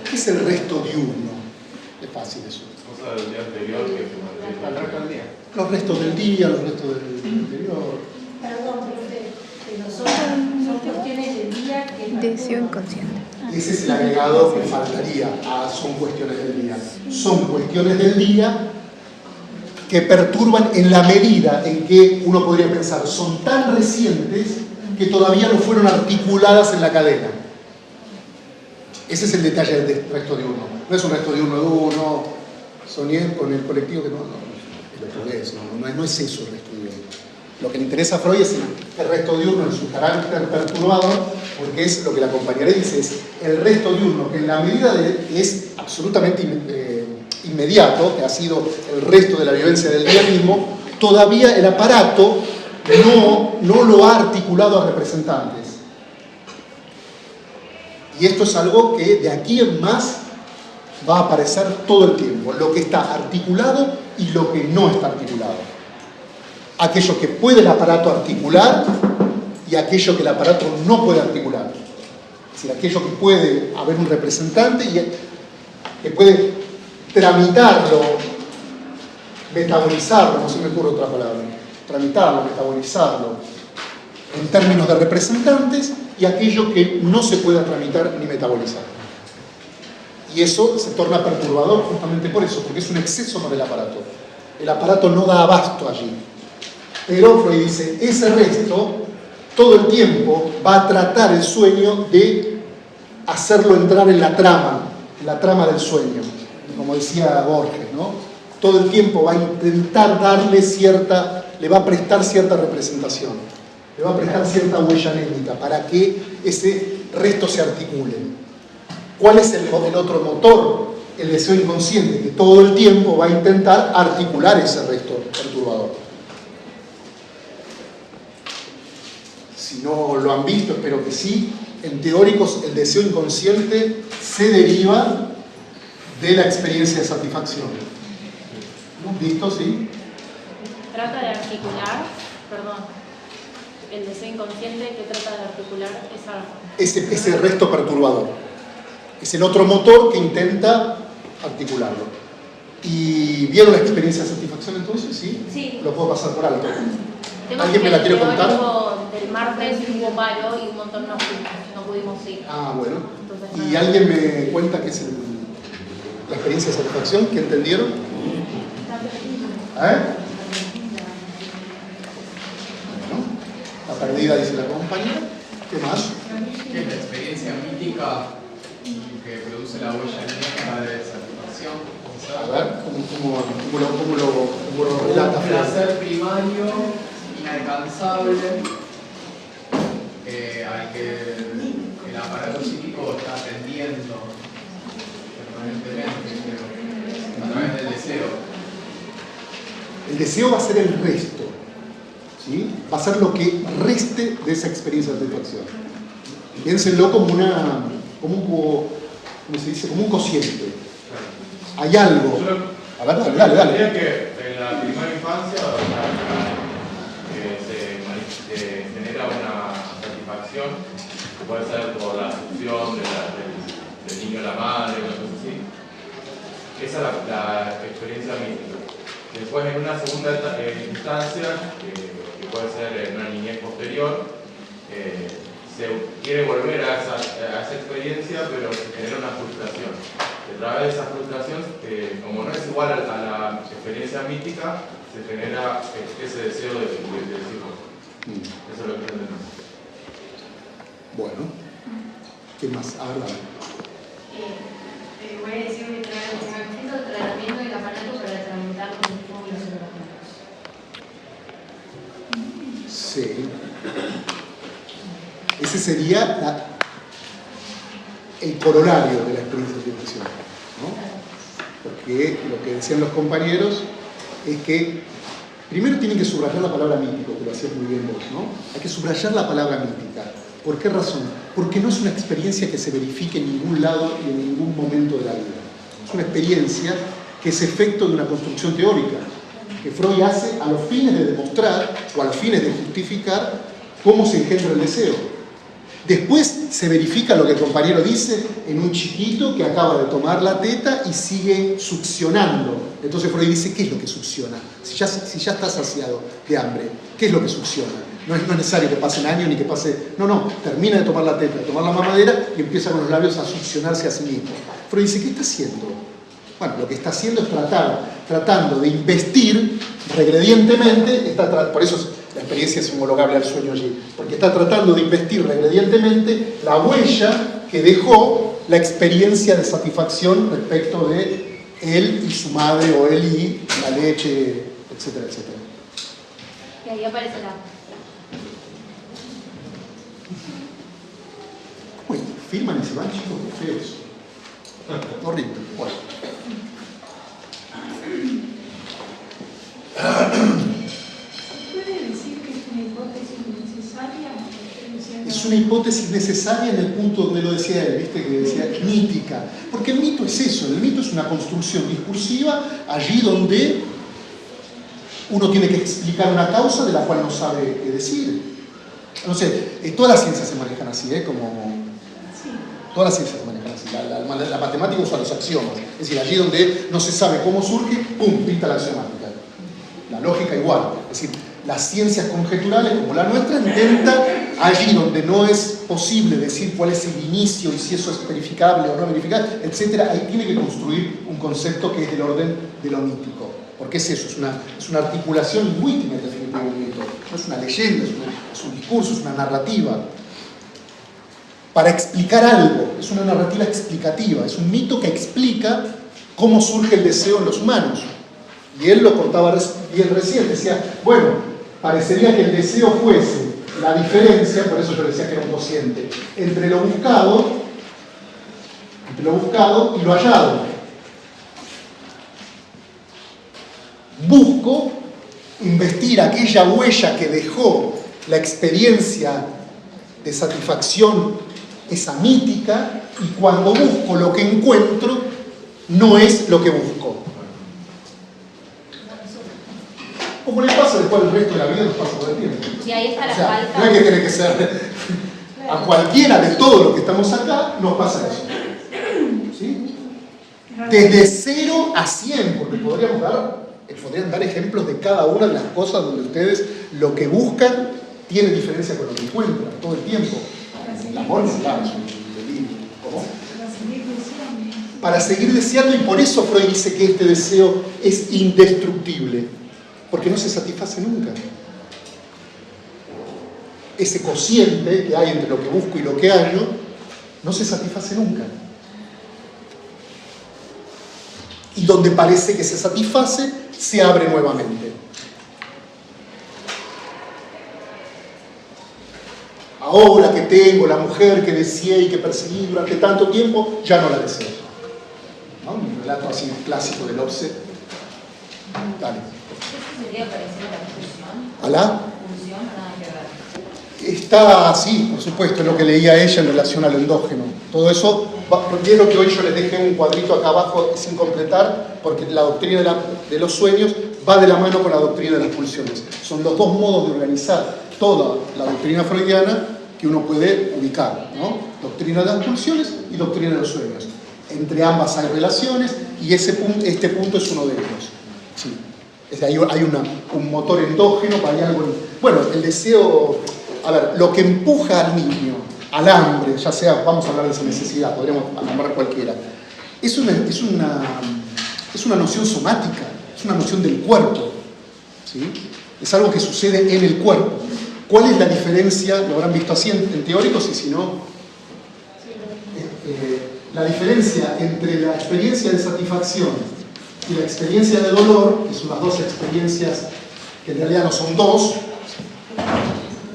A: ¿Qué es el resto diurno? Es fácil eso.
J: Cosa del día anterior que se mantiene.
H: El resto del día.
A: Los restos del día, los restos del anterior.
K: Perdón, pero son cuestiones del día que...
B: Deseo inconsciente.
A: Ese es el agregado que faltaría. Son cuestiones del día. Son cuestiones del día que perturban en la medida en que uno podría pensar son tan recientes que todavía no fueron articuladas en la cadena. Ese es el detalle del resto diurno. No es un resto diurno de uno, soñé con el colectivo que no. el otro no es eso el resto diurno. Lo que le interesa a Freud es el resto diurno en su carácter perturbador, porque es lo que la compañera dice, es el resto diurno, que en la medida es absolutamente inmediato, que ha sido el resto de la vivencia del día mismo, todavía el aparato no lo ha articulado a representantes. Y esto es algo que de aquí en más va a aparecer todo el tiempo, lo que está articulado y lo que no está articulado. Aquello que puede el aparato articular y aquello que el aparato no puede articular. Es decir, aquello que puede haber un representante y que puede tramitarlo, metabolizarlo, no se me ocurre otra palabra, tramitarlo, metabolizarlo en términos de representantes, y aquello que no se pueda tramitar ni metabolizar. Y eso se torna perturbador justamente por eso, porque es un exceso del aparato. El aparato no da abasto allí. Pero Freud dice, ese resto, todo el tiempo, va a tratar el sueño de hacerlo entrar en la trama del sueño, como decía Borges, ¿no? Todo el tiempo va a intentar darle le va a prestar cierta representación, le va a prestar cierta huella anémica para que ese resto se articule. ¿Cuál es el otro motor? El deseo inconsciente, que todo el tiempo va a intentar articular ese resto perturbador. Si no lo han visto, espero que sí. En Teóricos, el deseo inconsciente se deriva de la experiencia de satisfacción. ¿Lo han visto? ¿Sí?
E: Trata de articular, el deseo inconsciente que trata de articular
A: ese resto perturbador. Es el otro motor que intenta articularlo. ¿Y vieron la experiencia de satisfacción entonces? ¿Sí?
E: Sí.
A: Lo puedo pasar por alto.
E: ¿Alguien
A: me la quiere contar?
E: Del martes hubo paro y un montón no pudimos ir.
A: Ah, bueno.
E: Entonces,
A: ¿Y alguien me cuenta qué es la experiencia de satisfacción? ¿Qué entendieron? Bueno, la perdida, dice la compañera. ¿Qué más?
G: ¿Qué es la experiencia mítica que produce la huella anémica de satisfacción?
A: A ver, ¿cómo lo relata?
G: Un placer primario, inalcanzable, al que el aparato psíquico está atendiendo permanentemente, a través del deseo.
A: El deseo va a ser el resto, ¿sí? Va a ser lo que reste de esa experiencia de satisfacción. Piénsenlo como ¿cómo se dice? Como un cociente. Hay algo. A ver, dale.
J: Diría que en la primera infancia se genera una satisfacción que puede ser por la succión del niño a la madre, una cosa así. Esa es la experiencia mística. Después, en una segunda instancia, que puede ser en una niñez posterior, se quiere volver a esa experiencia, pero se genera una frustración. A través de esa frustración, como no es igual a la experiencia mítica, se genera ese deseo de decir, eso es lo que entendemos.
A: Bueno, ¿qué más? A ver, dale.
E: Voy a decir un tratamiento del aparato para tramitar los informes psicológicos.
A: Sí. Ese sería el corolario de la experiencia de satisfacción, ¿no? Porque lo que decían los compañeros es que primero tienen que subrayar la palabra mítico, que lo hacías muy bien vos, ¿no? Hay que subrayar la palabra mítica. ¿Por qué razón? Porque no es una experiencia que se verifique en ningún lado y en ningún momento de la vida. Es una experiencia que es efecto de una construcción teórica, que Freud hace a los fines de demostrar o a los fines de justificar cómo se engendra el deseo. Después se verifica lo que el compañero dice en un chiquito que acaba de tomar la teta y sigue succionando. Entonces Freud dice, ¿qué es lo que succiona? Si ya está saciado de hambre, ¿qué es lo que succiona? No es necesario que pasen años ni que pase... No, termina de tomar la teta, de tomar la mamadera y empieza con los labios a succionarse a sí mismo. Freud dice, ¿qué está haciendo? Bueno, lo que está haciendo es tratando de investir regredientemente, por eso la experiencia es homologable al sueño allí, porque está tratando de investir regredientemente la huella que dejó la experiencia de satisfacción respecto de él y su madre, o él y la leche etcétera, etcétera.
E: Y ahí aparece la...
A: Uy, firman y se van, chicos, qué feos. Horrible. Bueno.
K: ¿Puede decir que es una hipótesis necesaria?
A: Es una hipótesis necesaria en el punto donde lo decía él, ¿viste? Que decía mítica. Porque el mito es eso, el mito es una construcción discursiva allí donde uno tiene que explicar una causa de la cual no sabe qué decir. No sé, todas las ciencias se manejan así, todas las ciencias se manejan así. La matemática usa los axiomas. Es decir, allí donde no se sabe cómo surge, ¡pum!, pinta la axiomática. La lógica igual. Es decir, las ciencias conjeturales como la nuestra intenta, allí donde no es posible decir cuál es el inicio y si eso es verificable o no verificable, etc., ahí tiene que construir un concepto que es del orden de lo mítico. Porque es eso, es una articulación lingüística en definitiva del mito. No es una leyenda, es un discurso, es una narrativa. Para explicar algo, es una narrativa explicativa, es un mito que explica cómo surge el deseo en los humanos. Y él lo contaba bien recién, decía, bueno, parecería que el deseo fuese la diferencia, por eso yo decía que era un cociente, entre lo buscado y lo hallado. Busco investir aquella huella que dejó la experiencia de satisfacción, esa mítica, y cuando busco lo que encuentro, no es lo que busco. Como le pasa después al resto de la vida, nos pasa por el tiempo.
E: Y ahí está la
A: O sea,
E: falta.
A: no es que tiene que ser. A cualquiera de todos los que estamos acá nos pasa eso. ¿Sí? Desde 0 a 100, porque podrían dar ejemplos de cada una de las cosas donde ustedes lo que buscan tiene diferencia con lo que encuentran todo el tiempo. El amor no, claro, es un delirio. ¿Cómo? Para seguir deseando, y por eso Freud dice que este deseo es indestructible, porque no se satisface nunca. Ese cociente que hay entre lo que busco y lo que hallo no se satisface nunca. Y donde parece que se satisface, se abre nuevamente. Ahora que tengo la mujer que deseé y que perseguí durante tanto tiempo, ya no la deseo. ¿No? Un relato así clásico del Obse. Dale.
F: ¿Eso sería parecido a la pulsión?
A: ¿A la?
F: Pulsión, nada que ver.
A: Está así, por supuesto, es lo que leía ella en relación al endógeno. Todo eso, vieron que hoy yo les dejé un cuadrito acá abajo sin completar, porque la doctrina de los sueños va de la mano con la doctrina de las pulsiones. Son los dos modos de organizar toda la doctrina freudiana que uno puede ubicar, ¿no? Doctrina de las pulsiones y doctrina de los sueños. Entre ambas hay relaciones y este punto es uno de ellos. Sí. Es decir, hay un motor endógeno, hay algo. Bueno, el deseo. A ver, lo que empuja al niño al hambre, ya sea, vamos a hablar de esa necesidad, podríamos nombrar cualquiera, es una noción somática, es una noción del cuerpo, ¿sí? Es algo que sucede en el cuerpo. ¿Cuál es la diferencia? Lo habrán visto así en teóricos, y si no, la diferencia entre la experiencia de satisfacción y la experiencia de dolor, que son las dos experiencias que en realidad no son dos.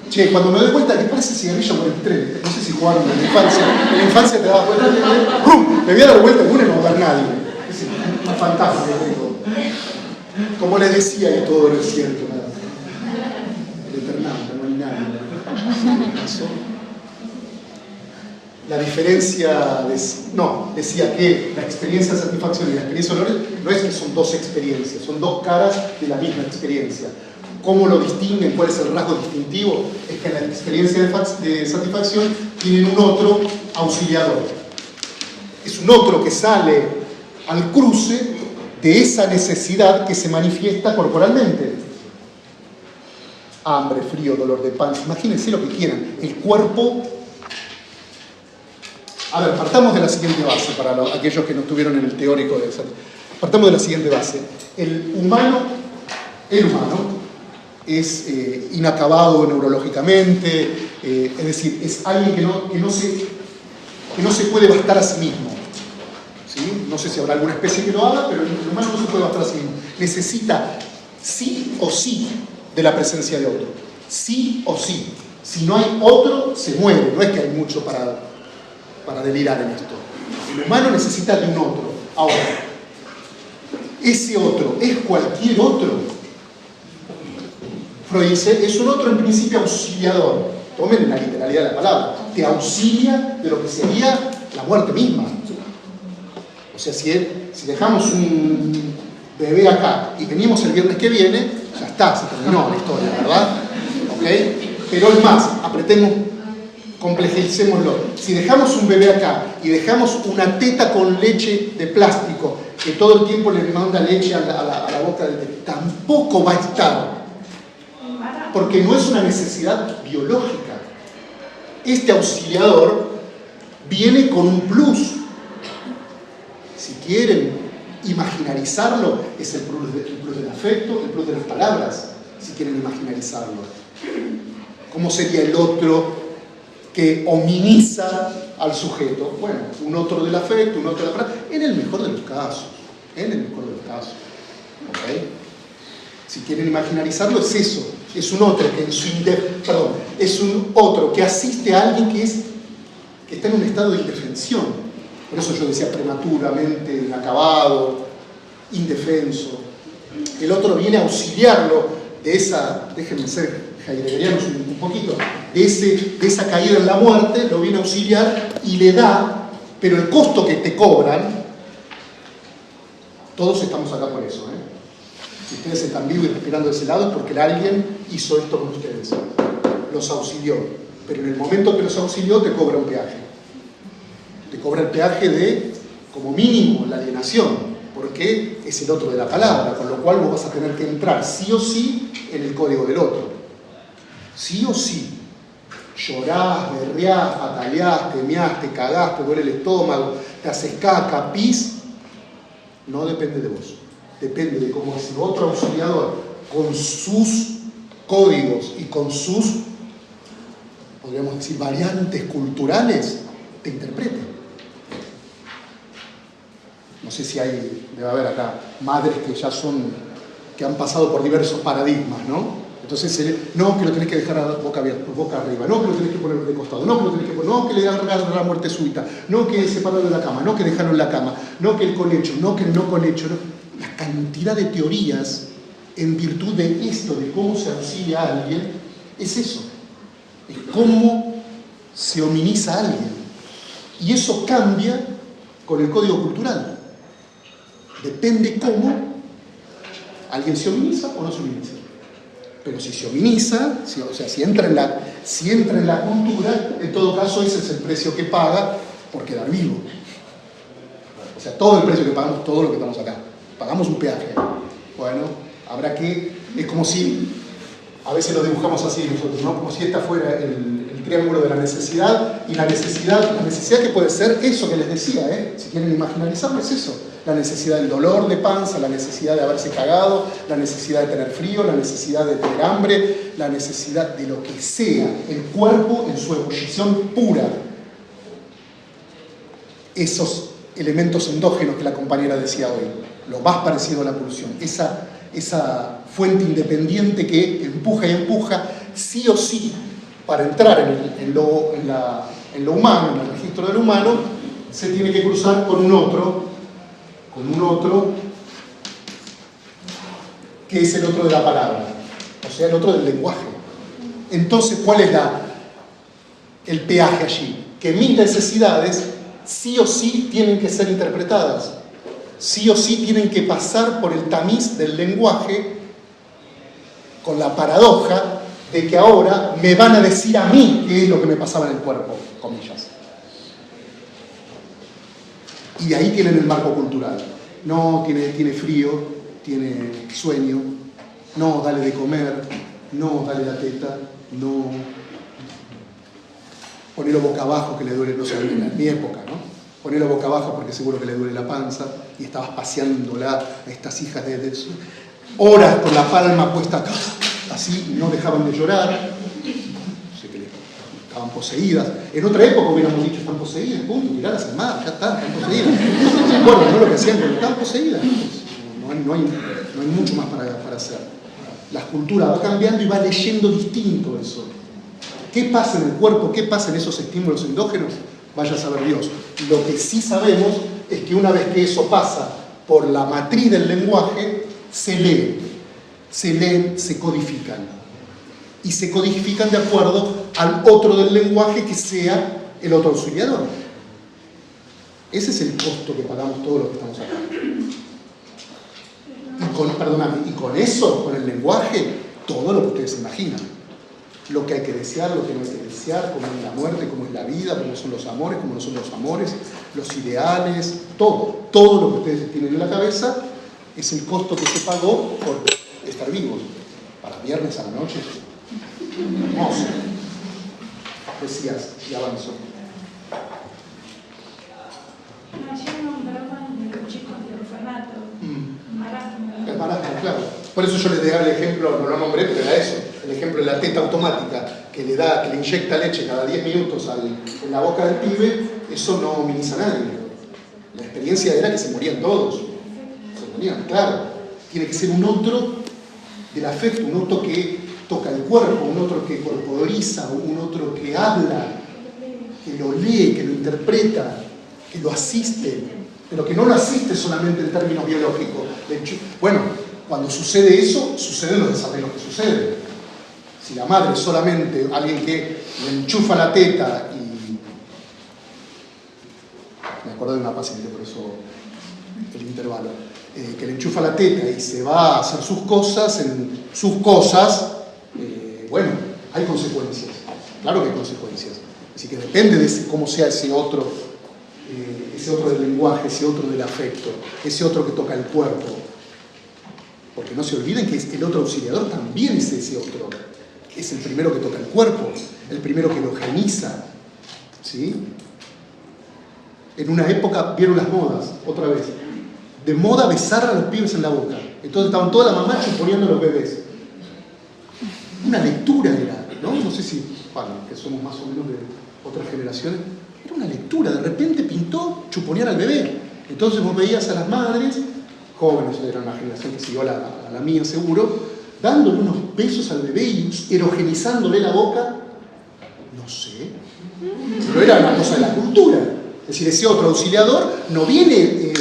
A: Che, cuando me doy cuenta que parece cigarrillo por el tren, no sé si jugaron en la infancia te dabas cuenta de ¡pum! Me voy a dar vuelta alguna y no va a haber nadie. Es un fantasma que tengo. Como les decía, y todo no es cierto, nada. El eternauta, no hay nadie. La diferencia, decía que la experiencia de satisfacción y la experiencia de dolor no es que son dos experiencias, son dos caras de la misma experiencia. ¿Cómo lo distinguen? ¿Cuál es el rasgo distintivo? Es que en la experiencia de satisfacción tienen un otro auxiliador. Es un otro que sale al cruce de esa necesidad que se manifiesta corporalmente. Hambre, frío, dolor de panza, imagínense lo que quieran. El cuerpo. A ver, partamos de la siguiente base para aquellos que no estuvieron en el teórico de esa. Partamos de la siguiente base. El humano es inacabado neurológicamente, es decir, es alguien que no se puede bastar a sí mismo. ¿Sí? No sé si habrá alguna especie que lo haga, pero el humano no se puede bastar a sí mismo. Necesita sí o sí de la presencia de otro. Sí o sí. Si no hay otro, se muere. No es que hay mucho para delirar en esto. El humano necesita de un otro. Ahora, ese otro es cualquier otro. Freud dice, es un otro en principio auxiliador. Tomen la literalidad de la palabra. Te auxilia de lo que sería la muerte misma. O sea, si dejamos un bebé acá y venimos el viernes que viene, ya está, se terminó la historia, ¿verdad? ¿Ok? Pero es más, apretemos, complejicémoslo. Si dejamos un bebé acá y dejamos una teta con leche de plástico que todo el tiempo le manda leche a la boca del bebé, tampoco va a estar. Porque no es una necesidad biológica. Este auxiliador viene con un plus. Si quieren imaginarizarlo, es el plus del afecto, el plus de las palabras, si quieren imaginarizarlo. ¿Cómo sería el otro que hominiza al sujeto? Bueno, un otro del afecto, un otro de la palabra, en el mejor de los casos. En el mejor de los casos. ¿Okay? Si quieren imaginarizarlo, es eso. Es un otro que es un otro que asiste a alguien que está en un estado de indefensión. Por eso yo decía prematuramente, inacabado, indefenso. El otro viene a auxiliarlo de esa, déjenme ser heideggerianos un poquito, de esa caída en la muerte, lo viene a auxiliar y le da, pero el costo que te cobran, todos estamos acá por eso, ¿eh? Si ustedes están vivos y respirando de ese lado es porque alguien hizo esto con ustedes, los auxilió, pero en el momento que los auxilió te cobra un peaje. Te cobra el peaje de, como mínimo, la alienación, porque es el otro de la palabra, con lo cual vos vas a tener que entrar sí o sí en el código del otro. Sí o sí. Llorás, berreás, pataleás, te meás, te cagás, te duele el estómago, te haces caca, pis, no depende de vos. Depende de cómo ese otro auxiliador, con sus códigos y con sus, podríamos decir, variantes culturales, te interprete. No sé si debe haber acá madres que han pasado por diversos paradigmas, ¿no? Entonces, no, que lo tenés que dejar a boca abierta, boca arriba, no, que lo tenés que poner de costado, no, que lo tenés que poner, no, que le hagan la muerte súbita, no, que separarlo de la cama, no, que dejarlo en la cama, no, que el colecho, no, que el no colecho, no. La cantidad de teorías en virtud de esto, de cómo se auxilia a alguien, es eso. Es cómo se hominiza a alguien. Y eso cambia con el código cultural. Depende cómo alguien se hominiza o no se hominiza. Pero si se hominiza, si entra en la cultura, en todo caso ese es el precio que paga por quedar vivo. O sea, todo el precio que pagamos, todo lo que estamos acá. Pagamos un peaje. Bueno, habrá que... Es como si... A veces lo dibujamos así nosotros, ¿no? Como si esta fuera el triángulo de la necesidad, y la necesidad que puede ser eso que les decía, si quieren imaginarizarlo, es eso. La necesidad del dolor de panza, la necesidad de haberse cagado, la necesidad de tener frío, la necesidad de tener hambre, la necesidad de lo que sea, el cuerpo en su ebullición pura. Esos elementos endógenos que la compañera decía hoy, lo más parecido a la pulsión, esa fuente independiente que empuja y empuja, sí o sí, para entrar en lo humano, en el registro del humano, se tiene que cruzar con un otro que es el otro de la palabra, o sea, el otro del lenguaje. Entonces, ¿cuál es el peaje allí? Que mis necesidades sí o sí tienen que ser interpretadas, sí o sí tienen que pasar por el tamiz del lenguaje, con la paradoja de que ahora me van a decir a mí qué es lo que me pasaba en el cuerpo, comillas. Y ahí tienen el marco cultural. No, tiene frío, tiene sueño, no, dale de comer, no, dale la teta, no, ponelo boca abajo que le duele, no sé, en mi época, ¿no? Ponelo boca abajo porque seguro que le duele la panza, y estabas paseándola a estas hijas de horas con la palma puesta acá, así, y no dejaban de llorar, no sé qué, estaban poseídas. En otra época hubiéramos dicho, están poseídas, punto, tiradas al mar, ya están poseídas. ¿Se acuerdan, no? Lo que hacían, estaban poseídas. No no hay mucho más para hacer. La cultura va cambiando y va leyendo distinto eso. ¿Qué pasa en el cuerpo? ¿Qué pasa en esos estímulos endógenos? Vaya a saber Dios. Lo que sí sabemos es que una vez que eso pasa por la matriz del lenguaje, se leen, se codifican. Y se codifican de acuerdo al otro del lenguaje que sea el otro auxiliador. Ese es el costo que pagamos todos los que estamos acá. Y con eso, con el lenguaje, todo lo que ustedes imaginan. Lo que hay que desear, lo que no hay que desear, cómo es la muerte, cómo es la vida, cómo son los amores, cómo no son los amores, los ideales, todo. Todo lo que ustedes tienen en la cabeza es el costo que se pagó por estar vivos. Para viernes a la noche. Hermoso. Decías, y avanzó.
E: Ayer nombraban los chicos de orfanato.
A: El marasmo, claro. Por eso yo les daba el ejemplo, no lo nombré, pero era eso. El ejemplo de la teta automática que le inyecta leche cada 10 minutos en la boca del pibe, eso no minimiza a nadie. La experiencia era que se morían todos. Se morían, claro. Tiene que ser un otro del afecto, un otro que toca el cuerpo, un otro que corporiza, un otro que habla, que lo lee, que lo interpreta, que lo asiste, pero que no lo asiste solamente en términos biológicos. Bueno, cuando sucede eso, suceden los desarreglos que suceden. Si la madre es solamente alguien que le enchufa la teta y... Me acuerdo de una paciente, por eso el intervalo. Que le enchufa la teta y se va a hacer sus cosas, bueno, hay consecuencias. Claro que hay consecuencias. Así que depende de cómo sea ese otro del lenguaje, ese otro del afecto, ese otro que toca el cuerpo. Porque no se olviden que el otro auxiliador también es ese otro. Es el primero que toca el cuerpo, el primero que lo geniza. ¿Sí? En una época, vieron las modas, otra vez. De moda besar a los pibes en la boca. Entonces estaban todas las mamás chuponeando a los bebés. Una lectura era, ¿no? No sé si, bueno, que somos más o menos de otras generaciones. Era una lectura, de repente pintó chuponear al bebé. Entonces vos veías a las madres, jóvenes, era una generación que siguió a la mía seguro, dándole unos besos al bebé y erogenizándole la boca. No sé. Pero era una cosa de la cultura. Es decir, ese otro auxiliador no viene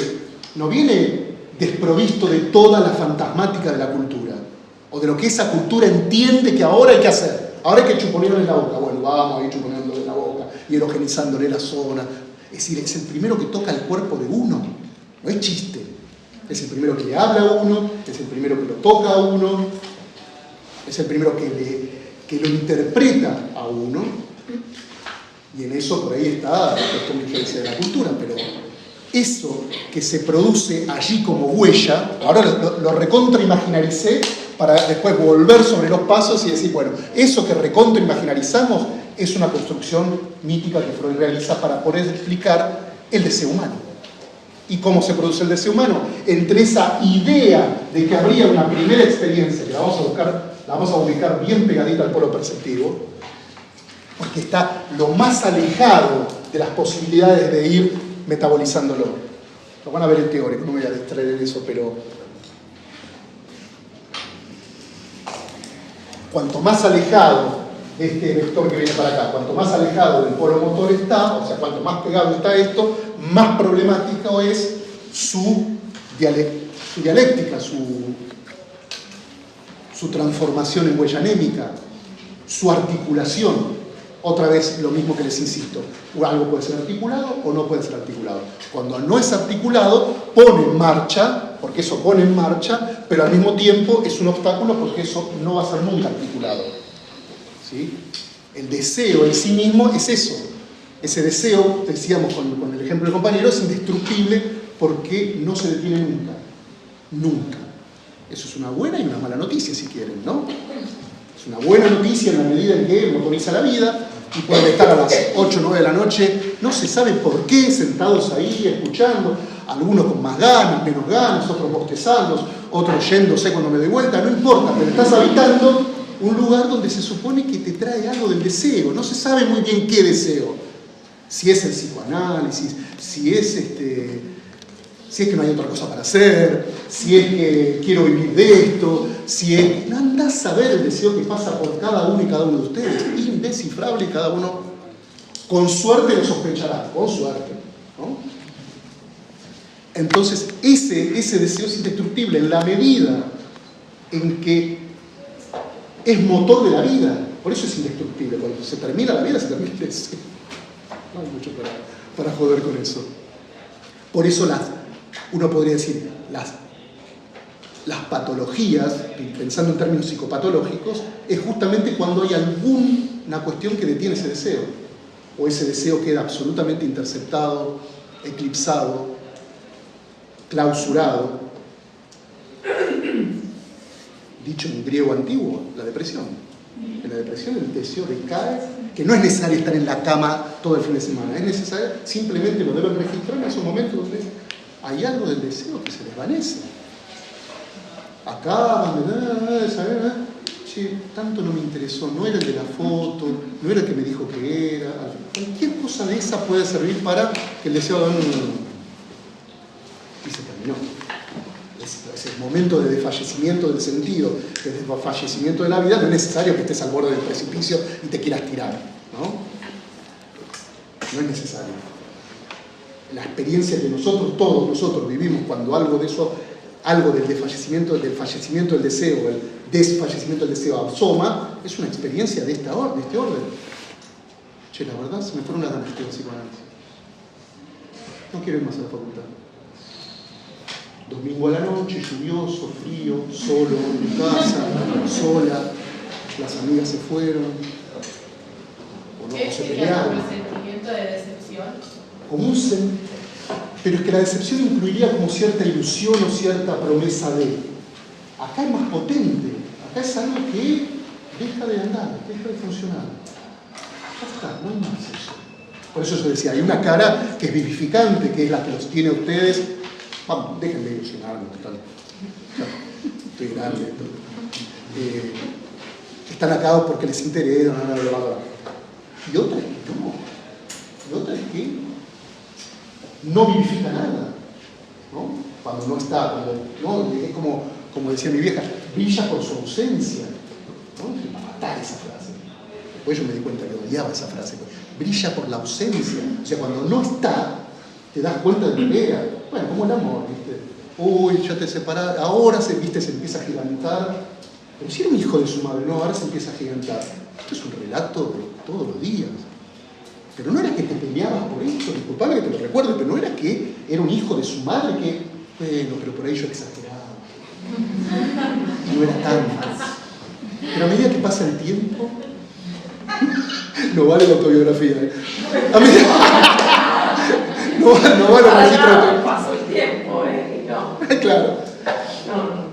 A: desprovisto de toda la fantasmática de la cultura, o de lo que esa cultura entiende que ahora hay que hacer. Ahora hay que chuponearle en la boca. Bueno, vamos a ir chuponeándole en la boca y erogenizándole la zona. Es decir, es el primero que toca el cuerpo de uno. No es chiste. Es el primero que le habla a uno, es el primero que lo toca a uno, es el primero que lo interpreta a uno. Y en eso por ahí está esta influencia de la cultura, pero eso que se produce allí como huella, ahora lo recontraimaginarizé para después volver sobre los pasos y decir, bueno, eso que recontraimaginarizamos es una construcción mítica que Freud realiza para poder explicar el deseo humano. ¿Y cómo se produce el deseo humano? Entre esa idea de que habría una primera experiencia, que la vamos a ubicar bien pegadita al polo perceptivo, porque está lo más alejado de las posibilidades de ir metabolizándolo. Lo van a ver en teórico, no me voy a distraer en eso, pero cuanto más alejado de este vector que viene para acá, cuanto más alejado del polo motor está, o sea, cuanto más pegado está esto, más problemático es su dialéctica, su transformación en huella anémica, su articulación. Otra vez lo mismo que les insisto, algo puede ser articulado o no puede ser articulado. Cuando no es articulado, pone en marcha, porque eso pone en marcha, pero al mismo tiempo es un obstáculo porque eso no va a ser nunca articulado. ¿Sí? El deseo en sí mismo es eso. Ese deseo, decíamos con el ejemplo del compañero, es indestructible porque no se detiene nunca. Nunca. Eso es una buena y una mala noticia, si quieren, ¿no? Es una buena noticia en la medida en que motoriza la vida y pueden estar a las 8 o 9 de la noche, no se sabe por qué, sentados ahí, escuchando, algunos con más ganas, menos ganas, otros bostezando, otros yéndose cuando me doy vuelta, no importa, pero estás habitando un lugar donde se supone que te trae algo del deseo, no se sabe muy bien qué deseo, si es el psicoanálisis, si es que no hay otra cosa para hacer, si es que quiero vivir de esto, si es... Anda a saber el deseo que pasa por cada uno y cada uno de ustedes, indescifrable, y cada uno con suerte lo sospechará, con suerte, ¿no? Entonces ese deseo es indestructible en la medida en que es motor de la vida, por eso es indestructible. Cuando se termina la vida, se termina el deseo. No hay mucho para joder con eso. Por eso uno podría decir, las patologías, pensando en términos psicopatológicos, es justamente cuando hay alguna cuestión que detiene ese deseo, o ese deseo queda absolutamente interceptado, eclipsado, clausurado. Dicho en griego antiguo, la depresión. En la depresión el deseo decae, que no es necesario estar en la cama todo el fin de semana, es necesario, simplemente lo deben registrar en esos momentos donde hay algo del deseo que se desvanece. Acá, che, tanto no me interesó, no era el de la foto, no era el que me dijo que era. Cualquier cosa de esa puede servir para que el deseo y se terminó. Ese momento de desfallecimiento del sentido, de desfallecimiento de la vida, no es necesario que estés al borde del precipicio y te quieras tirar, ¿no? No es necesario. La experiencia que todos nosotros vivimos cuando algo de eso, algo del fallecimiento del deseo, el desfallecimiento del deseo asoma, es una experiencia de este orden. Che, la verdad se me fueron las ganas de psicoanálisis. No quiero ir más a la facultad. Domingo a la noche, lluvioso, frío, solo en mi casa, sola, las amigas se fueron, o no se pelearon.
I: ¿Como el sentimiento de decepción?
A: Pero es que la decepción incluiría como cierta ilusión o cierta promesa de. Acá es más potente, acá es algo que deja de andar, deja de funcionar. Ya está, no hay más eso. Por eso yo decía, hay una cara que es vivificante, que es la que los tiene a ustedes. Vamos, déjenme ilusionarme, total. Estoy grande. Están acá porque les interesa, y otra es que no. Y otra es que no vivifica nada, ¿no? Cuando no está, ¿no? Es como decía mi vieja, brilla por su ausencia, ¿no? Para matar esa frase. Después yo me di cuenta que odiaba esa frase. Brilla por la ausencia. O sea, cuando no está, te das cuenta de lo que era. Bueno, como el amor, ¿viste? Uy, ya te separaste, ahora se empieza a gigantar. Pero si era un hijo de su madre, no, ahora se empieza a gigantar. Esto es un relato de todos los días. Pero no era que te peleabas por eso, disculpame que te lo recuerde, pero no era que era un hijo de su madre que, bueno, pero por ahí yo exageraba. Y no era tanto. Pero a medida que pasa el tiempo, no vale la autobiografía. A medida... no vale el registro.
C: Pasó el tiempo, no.
A: Claro.
C: No.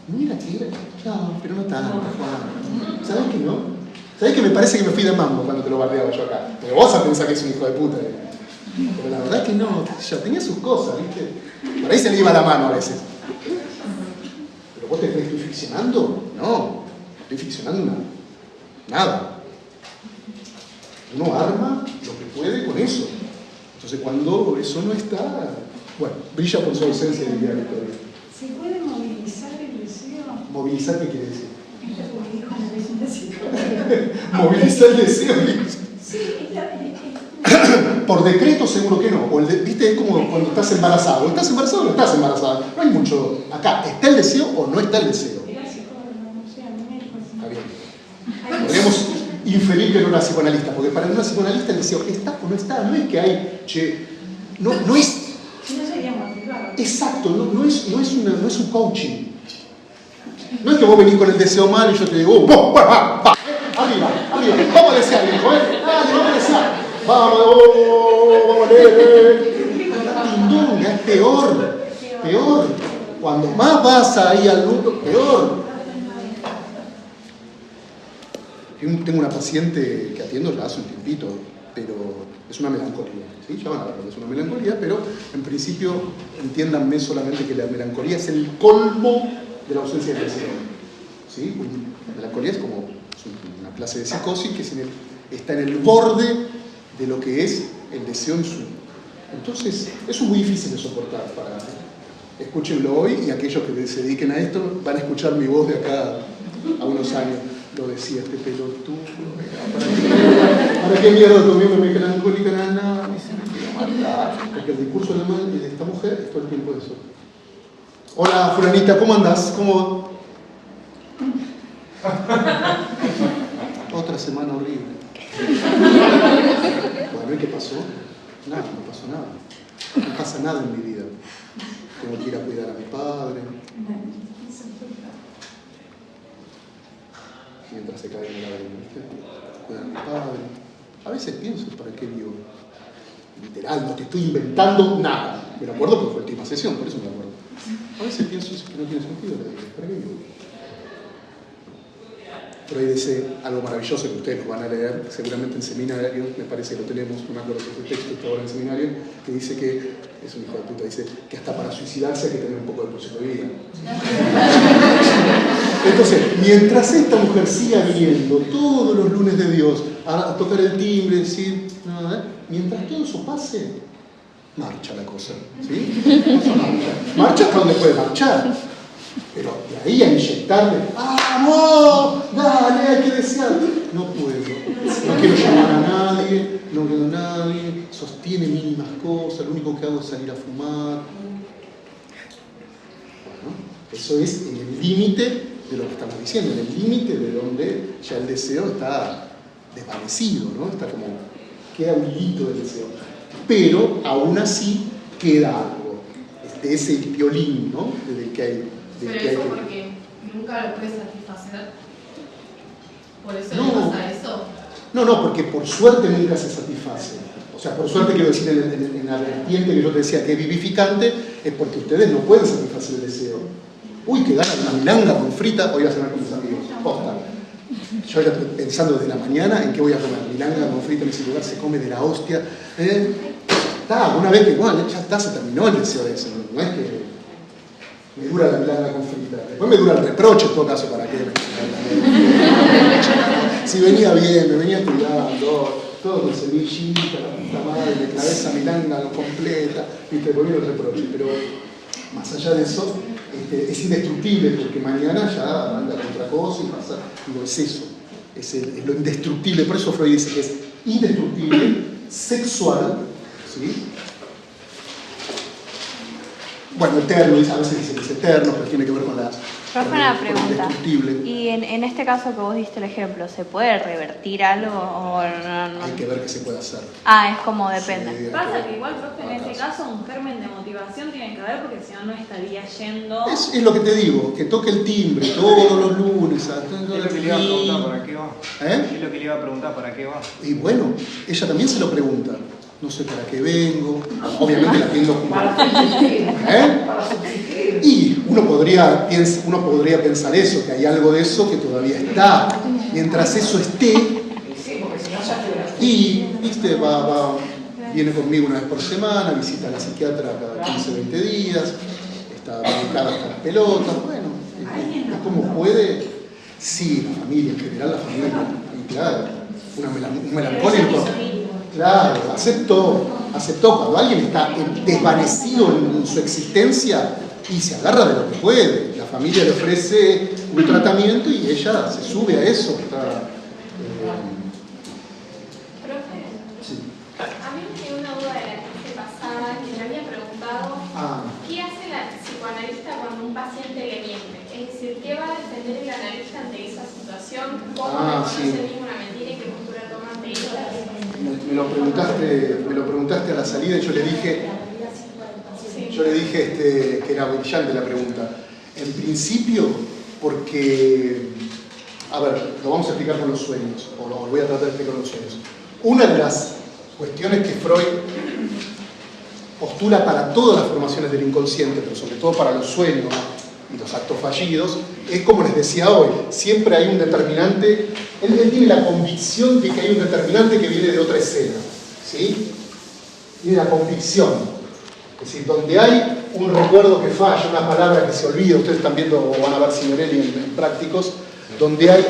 A: Mira que no, pero no tanto, Juan. ¿Sabes que no? ¿Sabés que me parece que me fui de mambo cuando te lo bardeaba yo acá? Pero vos vas a pensar que es un hijo de puta. Pero la verdad es que no, ya tenía sus cosas, ¿viste? Por ahí se le iba la mano a veces. ¿Pero vos te crees que estoy ficcionando? No, estoy ficcionando nada. Uno arma lo que puede con eso. Entonces cuando eso no está, bueno, brilla por su ausencia, diría Victoria.
K: ¿Se puede movilizar el deseo?
A: ¿Movilizar qué quiere decir? Movilizar el deseo.
K: Sí,
A: por decreto seguro que no. ¿Viste? Es como cuando estás embarazado. ¿Estás embarazado o no estás embarazada? No hay mucho. Acá, ¿está el deseo o no está el deseo? Está bien. Podríamos inferir que no era psicoanalista, porque para una psicoanalista el deseo está o no está. No es que hay. Che, no es.
K: Si no sería motivado.
A: Exacto, no es un coaching. No es que vos venís con el deseo malo y yo te digo, va, arriba, vamos a desear, viejo, dale, vamos a desear, vamos a leer, Tindunga, es peor, cuando más vas ahí al mundo, peor. Tengo una paciente que atiendo ya hace un tiempito, pero es una melancolía, ¿sí? Ya van a ver que es una melancolía, pero en principio entiéndanme solamente que la melancolía es el colmo de la ausencia de deseo. ¿Sí? La melancolía es como una clase de psicosis que está en el borde de lo que es el deseo en su... Entonces, eso es muy difícil de soportar Escúchenlo hoy y aquellos que se dediquen a esto van a escuchar mi voz de acá a unos años. Lo decía este pelotudo. ¿Para qué mierda tomé una melancólica? Nada, me quiero matar. Porque el discurso de esta mujer es todo el tiempo eso. Hola, fulanita, ¿cómo andás? ¿Cómo? Otra semana horrible. Bueno, ¿y qué pasó? Nada, no pasó nada. No pasa nada en mi vida. Tengo que ir a cuidar a mi padre. Mientras se cae en la lágrima, cuidar a mi padre. A veces pienso, ¿para qué vivo? Literal, no te estoy inventando nada. Me lo acuerdo porque fue la última sesión, por eso me lo acuerdo. A veces pienso que no tiene sentido la vida. ¿Para qué vivo? Freud dice algo maravilloso que ustedes lo van a leer, seguramente en seminario, me parece que lo tenemos, no me acuerdo si es el texto está ahora en seminario, que dice que, es un hijo de puta, dice que hasta para suicidarse hay que tener un poco de proceso de vida. Entonces, mientras esta mujer siga viniendo todos los lunes de Dios a tocar el timbre, decir, mientras todo eso pase, marcha la cosa, ¿sí? Marcha hasta donde puede marchar. Pero de ahí a inyectarle, ¡vamos! ¡Dale! Hay que desear. No puedo. No quiero llamar a nadie, no veo a nadie, sostiene mínimas cosas, lo único que hago es salir a fumar. Bueno, eso es en el límite de lo que estamos diciendo, en el límite de donde ya el deseo está desvanecido, ¿no? Está como, queda un hilito del deseo. Pero aún así queda algo. Ese violín, ¿no? Desde que hay.
I: Pero eso porque nunca lo puedes satisfacer. ¿Por eso le pasa eso?
A: No, porque por suerte nunca se satisface. O sea, por suerte quiero decir en la vertiente que yo te decía que es vivificante, es porque ustedes no pueden satisfacer el deseo. Uy, que gana una milanga con frita, hoy voy a cenar con mis amigos. Posta. Yo ya estoy pensando desde la mañana en qué voy a comer. Milanga con frita en ese lugar se come de la hostia. Está, una vez que, bueno, ya está, se terminó el deseo de eso. No es que me dura la milanga con frita. Después me dura el reproche en todo caso, ¿para qué? Si venía bien, me venía cuidando, todo con semillita, la puta madre, me clavé esa milanga completa, viste, después vino el reproche. Pero más allá de eso, es indestructible porque mañana ya anda con otra cosa y pasa. Digo, es eso, es lo indestructible. Por eso Freud dice que es indestructible, sexual, ¿sí? Bueno, eterno, a veces dicen que es eterno, pero tiene que ver con la...
B: Profe, una pregunta. Y en este caso que vos diste el ejemplo, ¿se puede revertir algo o no?
A: Hay que ver qué se puede hacer.
B: Ah, es como depende.
D: Sí, pasa que igual, profe, en ese caso un germen de motivación tiene que haber porque si no, no estaría yendo...
A: Es lo que te digo, que toque el timbre todos los lunes.
H: Es lo que le iba a preguntar, ¿para qué va? Es lo que le iba a preguntar, ¿para qué va?
A: Y bueno, ella también se lo pregunta. No sé para qué vengo, obviamente la tengo como... Y uno podría pensar eso, que hay algo de eso que todavía está. Mientras eso esté, y viste, viene conmigo una vez por semana, visita a la psiquiatra cada 15 o 20 días, está dedicada hasta las pelotas, bueno, es como puede. Sí, la familia, en general la familia, y claro, un melancólico. Claro, aceptó cuando alguien está desvanecido en su existencia y se agarra de lo que puede. La familia le ofrece un tratamiento y ella se sube a eso.
E: Profe,
A: sí.
E: A mí me quedó una duda de la clase pasada que me había preguntado ¿qué hace la psicoanalista cuando un paciente le miente? Es decir, ¿qué va a defender el analista ante esa situación? ¿Cómo reconoce el mismo una mentira y qué postura toma ante ello?
A: Me lo preguntaste a la salida y yo le dije que era brillante la pregunta. En principio, porque, a ver, lo vamos a explicar con los sueños, o lo voy a tratar de explicar con los sueños. Una de las cuestiones que Freud postula para todas las formaciones del inconsciente, pero sobre todo para los sueños y los actos fallidos, es como les decía hoy, siempre hay un determinante, él tiene la convicción de que hay un determinante que viene de otra escena, ¿sí? Tiene la convicción, es decir, donde hay un recuerdo que falla, una palabra que se olvida, ustedes están viendo o van a ver Signorelli en prácticos, donde hay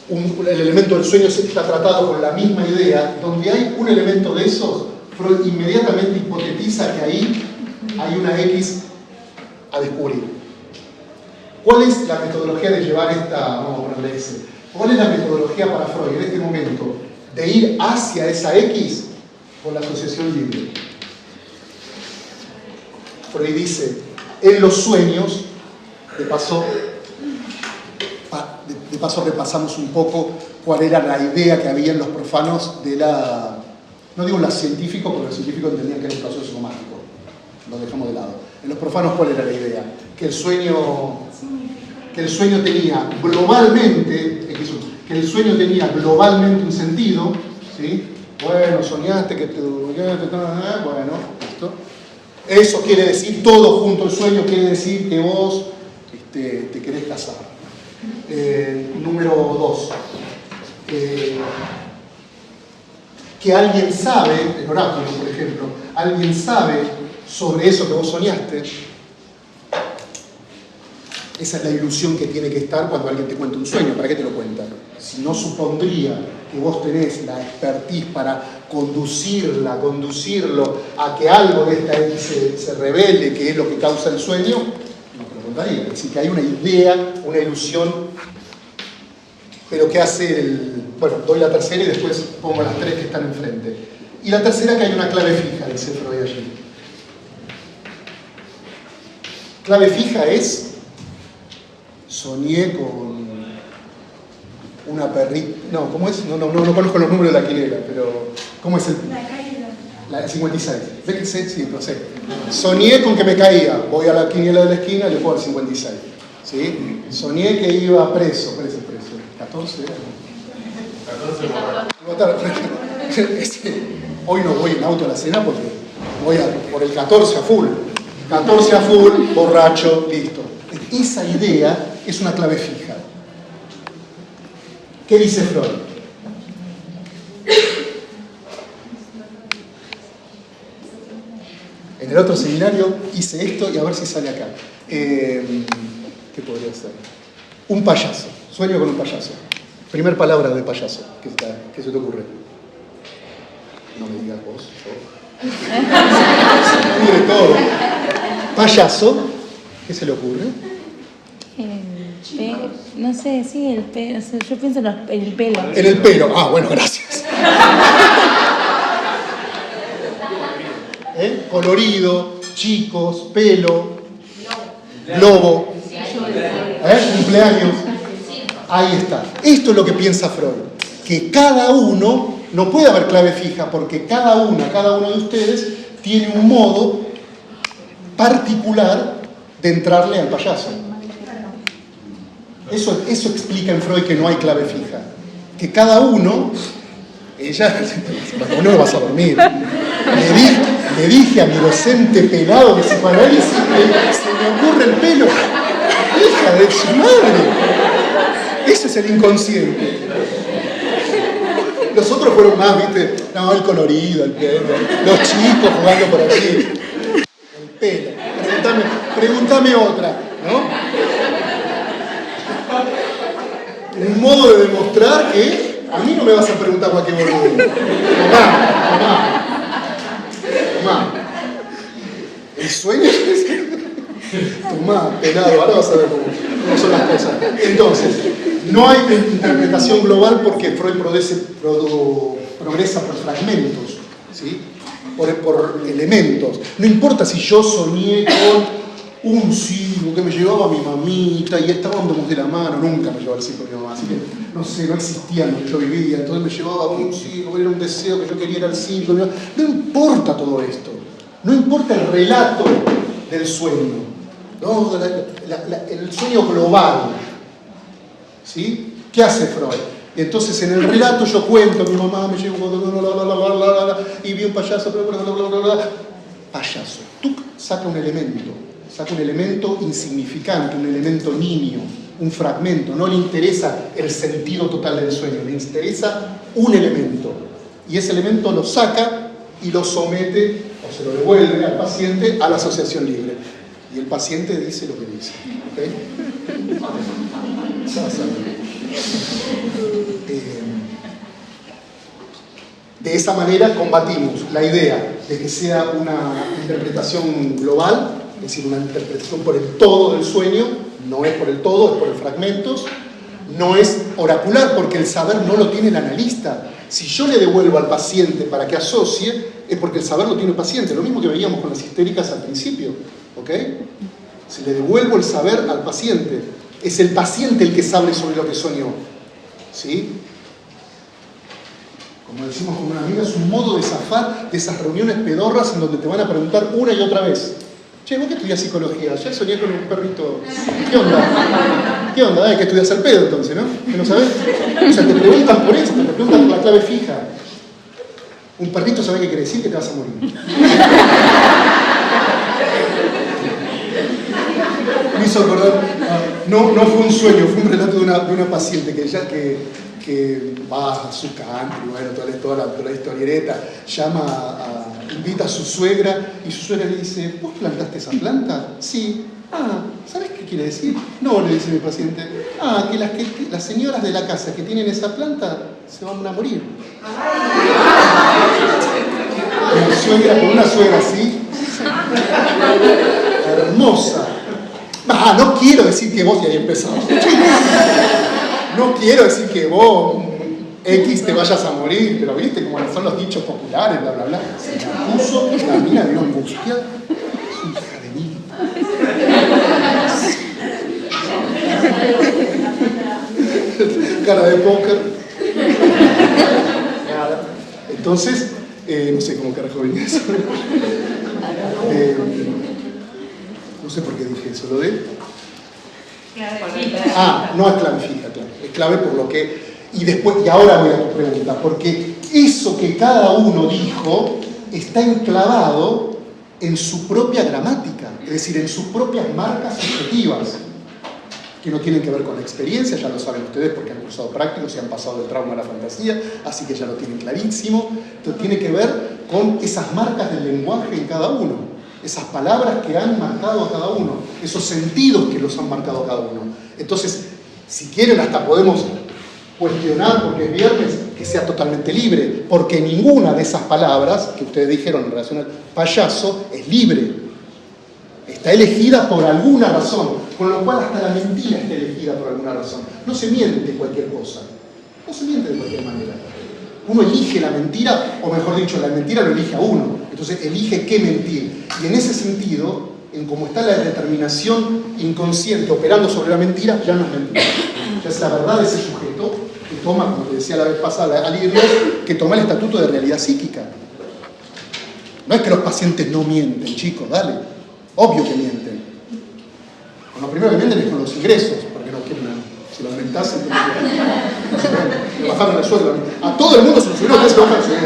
A: el elemento del sueño está tratado con la misma idea, donde hay un elemento de esos, Freud inmediatamente hipotetiza que ahí hay una X a descubrir. ¿Cuál es la metodología de llevar esta, vamos a ponerle ese, cuál es la metodología para Freud en este momento de ir hacia esa X con la asociación libre? Freud dice, en los sueños, de paso repasamos un poco cuál era la idea que había en los profanos de la, no digo la científico, porque los científicos entendían que era un proceso somático, lo dejamos de lado. En los profanos, ¿cuál era la idea? Que el sueño tenía globalmente, un sentido, ¿sí? Bueno, soñaste que te durmieste, bueno, listo. Eso quiere decir, todo junto al sueño quiere decir que vos te querés casar. Número 2. Que alguien sabe, el oráculo por ejemplo, alguien sabe sobre eso que vos soñaste. Esa es la ilusión que tiene que estar cuando alguien te cuenta un sueño. ¿Para qué te lo cuenta? Si no supondría que vos tenés la expertise para conducirlo a que algo de esta X se revele, que es lo que causa el sueño, no te lo contaría. Es decir, que hay una idea, una ilusión, pero ¿qué hace el...? Bueno, doy la tercera y después pongo las 3 que están enfrente. Y la tercera, que hay una clave fija, dice Freud allí. Clave fija es... Soñé con una perrita... No, ¿cómo es? No conozco los números de la quiniela, pero... ¿Cómo es el...? La 56. ¿Ves que sé? Sí, no sé. Soñé con que me caía. Voy a la quiniela de la esquina y le pongo el 56. ¿Sí? Soñé que iba preso. ¿Cuál es el preso? ¿14? 14. Hoy no voy en auto a la cena porque voy por el 14 a full. 14 a full, borracho, listo. Esa idea es una clave fija. ¿Qué dice Freud? En el otro seminario hice esto y a ver si sale acá. ¿Qué podría ser? Un payaso. Sueño con un payaso. Primer palabra de payaso. ¿Qué se te ocurre? No me digas vos, yo. Se me ocurre todo. Payaso. ¿Qué se le ocurre?
K: No sé, sí, el pelo. Yo pienso en el pelo.
A: En el pelo. Ah, bueno, gracias. Colorido, chicos, pelo, globo, cumpleaños. Ahí está. Esto es lo que piensa Freud. Que cada uno, no puede haber clave fija, porque cada uno de ustedes tiene un modo particular de entrarle al payaso. Eso explica en Freud que no hay clave fija. Que cada uno, no me vas a dormir. Le dije a mi docente pelado de psicoanálisis que se me ocurre el pelo. Hija de su madre. Eso es el inconsciente. Los otros fueron más, ¿viste? No, el colorido, el pelo. Los chicos jugando por allí. El pelo. Pregúntame otra, ¿no? Un modo de demostrar que a mí no me vas a preguntar para qué boludo. Tomá. El sueño es... Tomá, pelado, ahora vas a ver cómo son las cosas. Entonces, no hay interpretación global porque Freud progresa por fragmentos, ¿sí? Por elementos. No importa si yo soñé con un circo que me llevaba a mi mamita y estábamos de la mano, nunca me llevaba al circo de mi mamá, así que no sé, no existía donde yo vivía, entonces me llevaba a un circo, era un deseo que yo quería ir al circo, no importa todo esto, no importa el relato del sueño, ¿no? El sueño global, ¿sí? ¿Qué hace Freud? Y entonces en el relato yo cuento, mi mamá me llevó y vi un payaso, payaso, saca un elemento insignificante, un elemento niño, un fragmento. No le interesa el sentido total del sueño, le interesa un elemento. Y ese elemento lo saca y lo somete, o se lo devuelve al paciente, a la asociación libre. Y el paciente dice lo que dice. ¿Okay? De esa manera combatimos la idea de que sea una interpretación global es decir, una interpretación por el todo del sueño, no es por el todo, es por el fragmentos, no es oracular porque el saber no lo tiene el analista. Si yo le devuelvo al paciente para que asocie, es porque el saber lo tiene el paciente, lo mismo que veíamos con las histéricas al principio, ¿ok? Si le devuelvo el saber al paciente, es el paciente el que sabe sobre lo que soñó, ¿sí? Como decimos con una amiga, es un modo de zafar de esas reuniones pedorras en donde te van a preguntar una y otra vez: che, ¿vos qué estudias psicología? Ya soñé con un perrito. ¿Qué onda? ¿Qué onda? Hay que estudias al pedo entonces, ¿no? ¿Que no sabés? O sea, te preguntan por esto, te preguntan por la clave fija. Un perrito sabe qué quiere decir, que te vas a morir. Me hizo acordar, no fue un sueño, fue un relato de una paciente que va a su country, bueno, toda la historieta, invita a su suegra y su suegra le dice: ¿vos plantaste esa planta? Sí. Ah, ¿sabés qué quiere decir? No, le dice mi paciente. Ah, que las señoras de la casa que tienen esa planta se van a morir. Con una suegra así, hermosa. No quiero decir que vos, y ahí empezamos. No quiero decir que vos, X, te vayas a morir, pero viste como son los dichos populares, bla, bla, bla. Se la puso, la mina vio angustiada. Es una hija de mí. Cara de póker. Entonces, no sé cómo carajo venía eso. No sé por qué dije eso, lo de... no es clave fija, claro. Es clave por lo que... Y ahora voy a tu pregunta, porque eso que cada uno dijo está enclavado en su propia gramática, es decir, en sus propias marcas subjetivas, que no tienen que ver con la experiencia, ya lo saben ustedes porque han cursado prácticos y han pasado del trauma a la fantasía, así que ya lo tienen clarísimo. Entonces tiene que ver con esas marcas del lenguaje en cada uno, esas palabras que han marcado a cada uno, esos sentidos que los han marcado a cada uno. Entonces, si quieren, hasta podemos cuestionar, porque es viernes, que sea totalmente libre, porque ninguna de esas palabras que ustedes dijeron en relación al payaso es libre. Está elegida por alguna razón, con lo cual hasta la mentira está elegida por alguna razón. No se miente cualquier cosa, no se miente de cualquier manera. Uno elige la mentira, o mejor dicho, la mentira lo elige a uno. Entonces elige qué mentir. Y en ese sentido, en cómo está la determinación inconsciente operando sobre la mentira, ya no es mentira. Ya es la verdad de ese sujeto que toma, como te decía la vez pasada, al irnos, que toma el estatuto de realidad psíquica. No es que los pacientes no mienten, chicos, dale. Obvio que mienten. Con lo primero que mienten es con los ingresos, porque no quieren, si lo aumentasen, le bajaron el sueldo. A todo el mundo se lo subieron, a se bajan el sueldo.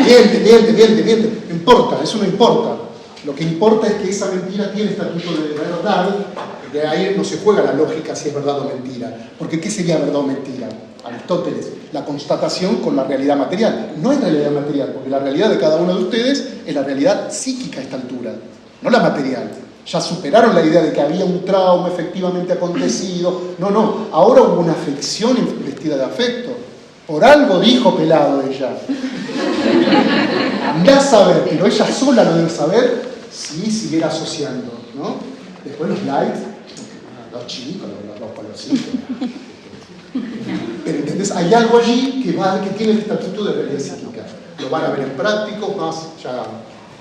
A: Miente. No importa, eso no importa. Lo que importa es que esa mentira tiene estatuto de verdad, de ahí no se juega la lógica si es verdad o mentira. Porque ¿qué sería verdad o mentira? Aristóteles, la constatación con la realidad material. No es realidad material, porque la realidad de cada uno de ustedes es la realidad psíquica a esta altura, no la material. Ya superaron la idea de que había un trauma efectivamente acontecido. No, ahora hubo una afección vestida de afecto. Por algo dijo pelado ella. Andá a saber, pero ella sola lo debe saber si siguiera asociando, ¿no? Después los likes, los chicos, los colorcitos. Pero ¿entendés? Hay algo allí que tiene el estatuto de realidad psíquica. Lo van a ver en prácticos, más ya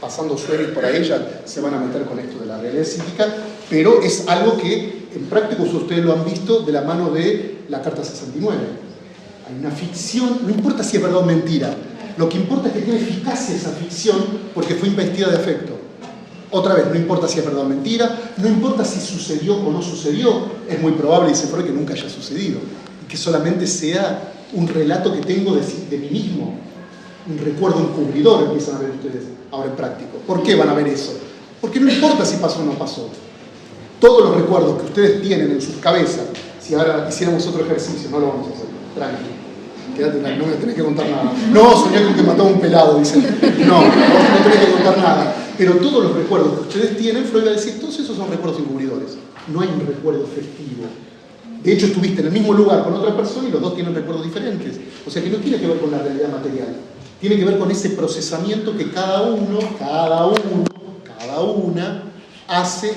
A: pasando sueros por ahí ya se van a meter con esto de la realidad psíquica, pero es algo que en prácticos ustedes lo han visto de la mano de la Carta 69. Hay una ficción, no importa si es verdad o mentira, lo que importa es que tiene eficacia esa ficción porque fue investida de afecto. Otra vez, no importa si es verdad o mentira, no importa si sucedió o no sucedió, es muy probable, dice Freud, que nunca haya sucedido. Que solamente sea un relato que tengo de mí mismo, un recuerdo encubridor, empiezan a ver ustedes ahora en práctico. ¿Por qué van a ver eso? Porque no importa si pasó o no pasó. Todos los recuerdos que ustedes tienen en sus cabezas, si ahora hiciéramos otro ejercicio, no lo vamos a hacer, tranquilo, quédate, no me tenés que contar nada. No, soñé con que mató a un pelado, dicen. No tenés que contar nada. Pero todos los recuerdos que ustedes tienen, Freud va a decir, todos esos son recuerdos encubridores. No hay un recuerdo efectivo. De hecho, estuviste en el mismo lugar con otra persona y los dos tienen recuerdos diferentes. O sea que no tiene que ver con la realidad material. Tiene que ver con ese procesamiento que cada uno cada una hace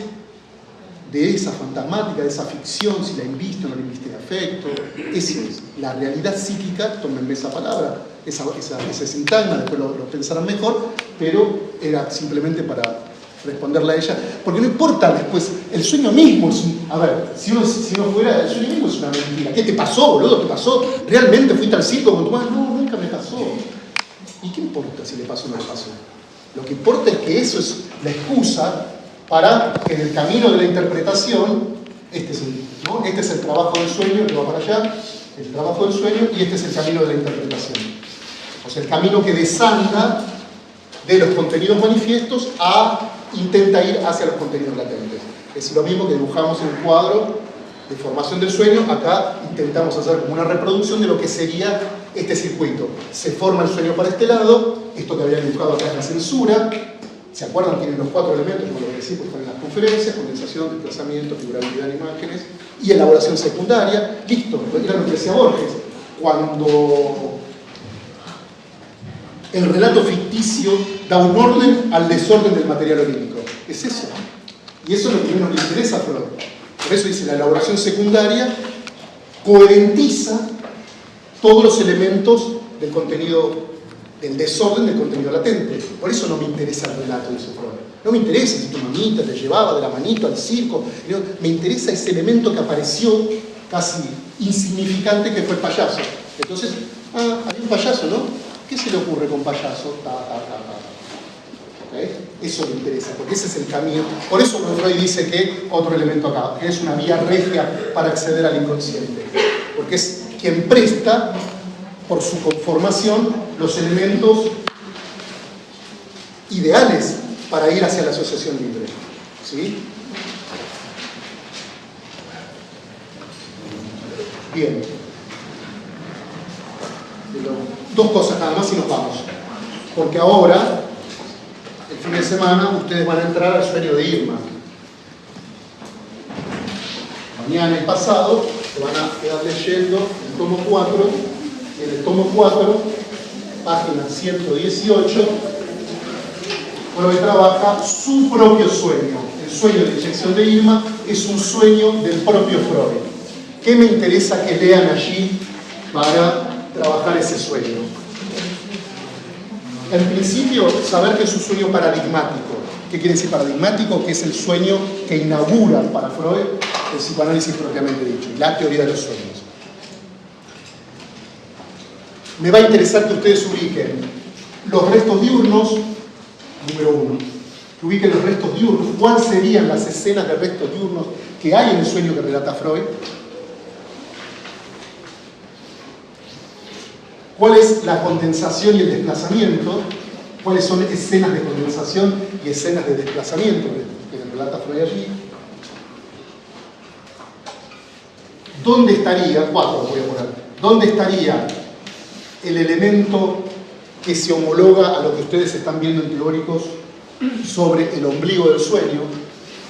A: de esa fantasmática, de esa ficción, si la inviste o no la inviste de afecto, es la realidad psíquica, tómenme esa palabra, ese sintagma, después lo pensarán mejor, pero era simplemente para responderle a ella, porque no importa después, el sueño mismo es a ver, si uno fuera, el sueño mismo es una mentira. ¿Qué te pasó, boludo? ¿Te pasó? ¿Realmente fuiste al circo con tu madre? No, nunca me pasó. ¿Y qué importa si le pasó o no le pasó? Lo que importa es que eso es la excusa para que en el camino de la interpretación, este es el trabajo del sueño, que va para allá, el trabajo del sueño, y este es el camino de la interpretación. O sea, el camino que desanda de los contenidos manifiestos intenta ir hacia los contenidos latentes. Es lo mismo que dibujamos en un cuadro de formación del sueño, acá intentamos hacer como una reproducción de lo que sería este circuito. Se forma el sueño para este lado, esto que había dibujado acá es la censura. ¿Se acuerdan? Tienen los 4 elementos, como lo que decimos, están en las conferencias: condensación, desplazamiento, figurabilidad en imágenes y elaboración secundaria. Listo, era lo que decía Borges. Cuando el relato ficticio da un orden al desorden del material onírico. Es eso. Y eso es lo que menos le interesa a Freud. Por eso dice, la elaboración secundaria coherentiza todos los elementos del contenido, del desorden del contenido latente. Por eso no me interesa el relato, dice Freud. No me interesa si tu mamita te llevaba de la manito al circo. Me interesa ese elemento que apareció casi insignificante, que fue el payaso. Entonces, hay un payaso, ¿no? ¿Qué se le ocurre con payaso? ¿Okay? Eso me interesa, porque ese es el camino. Por eso Freud dice que otro elemento acá, que es una vía regia para acceder al inconsciente. Porque es quien presta, por su conformación, los elementos ideales para ir hacia la asociación libre. ¿Sí? Bien. Dos cosas nada más y nos vamos. Porque ahora, el fin de semana, ustedes van a entrar al sueño de Irma. Mañana y pasado se van a quedar leyendo el tomo 4. Y en el tomo 4, página 118, Freud trabaja su propio sueño. El sueño de inyección de Irma es un sueño del propio Freud. ¿Qué me interesa que lean allí para trabajar ese sueño? En principio, saber que es un sueño paradigmático. ¿Qué quiere decir paradigmático? Que es el sueño que inaugura para Freud el psicoanálisis propiamente dicho, la teoría de los sueños. Me va a interesar que ustedes ubiquen los restos diurnos, número 1. Que ubiquen los restos diurnos. ¿Cuáles serían las escenas de restos diurnos que hay en el sueño que relata Freud? ¿Cuál es la condensación y el desplazamiento? ¿Cuáles son escenas de condensación y escenas de desplazamiento que relata Freud allí? ¿Dónde estaría, 4 voy a poner, dónde estaría el elemento que se homologa a lo que ustedes están viendo en teóricos sobre el ombligo del sueño?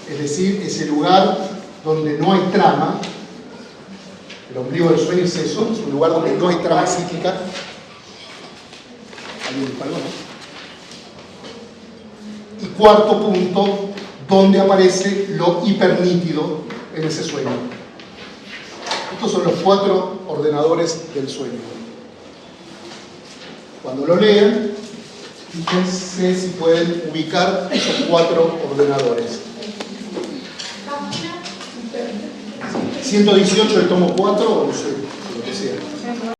A: Es decir, ese lugar donde no hay trama. El ombligo del sueño es eso, es un lugar donde no hay trama psíquica. ¿Alguien dijo algo, no? Y cuarto punto, donde aparece lo hipernítido en ese sueño. Estos son los 4 ordenadores del sueño. Cuando lo lean, fíjense si pueden ubicar esos 4 ordenadores. 118 del tomo 4, o no sé, lo que sea.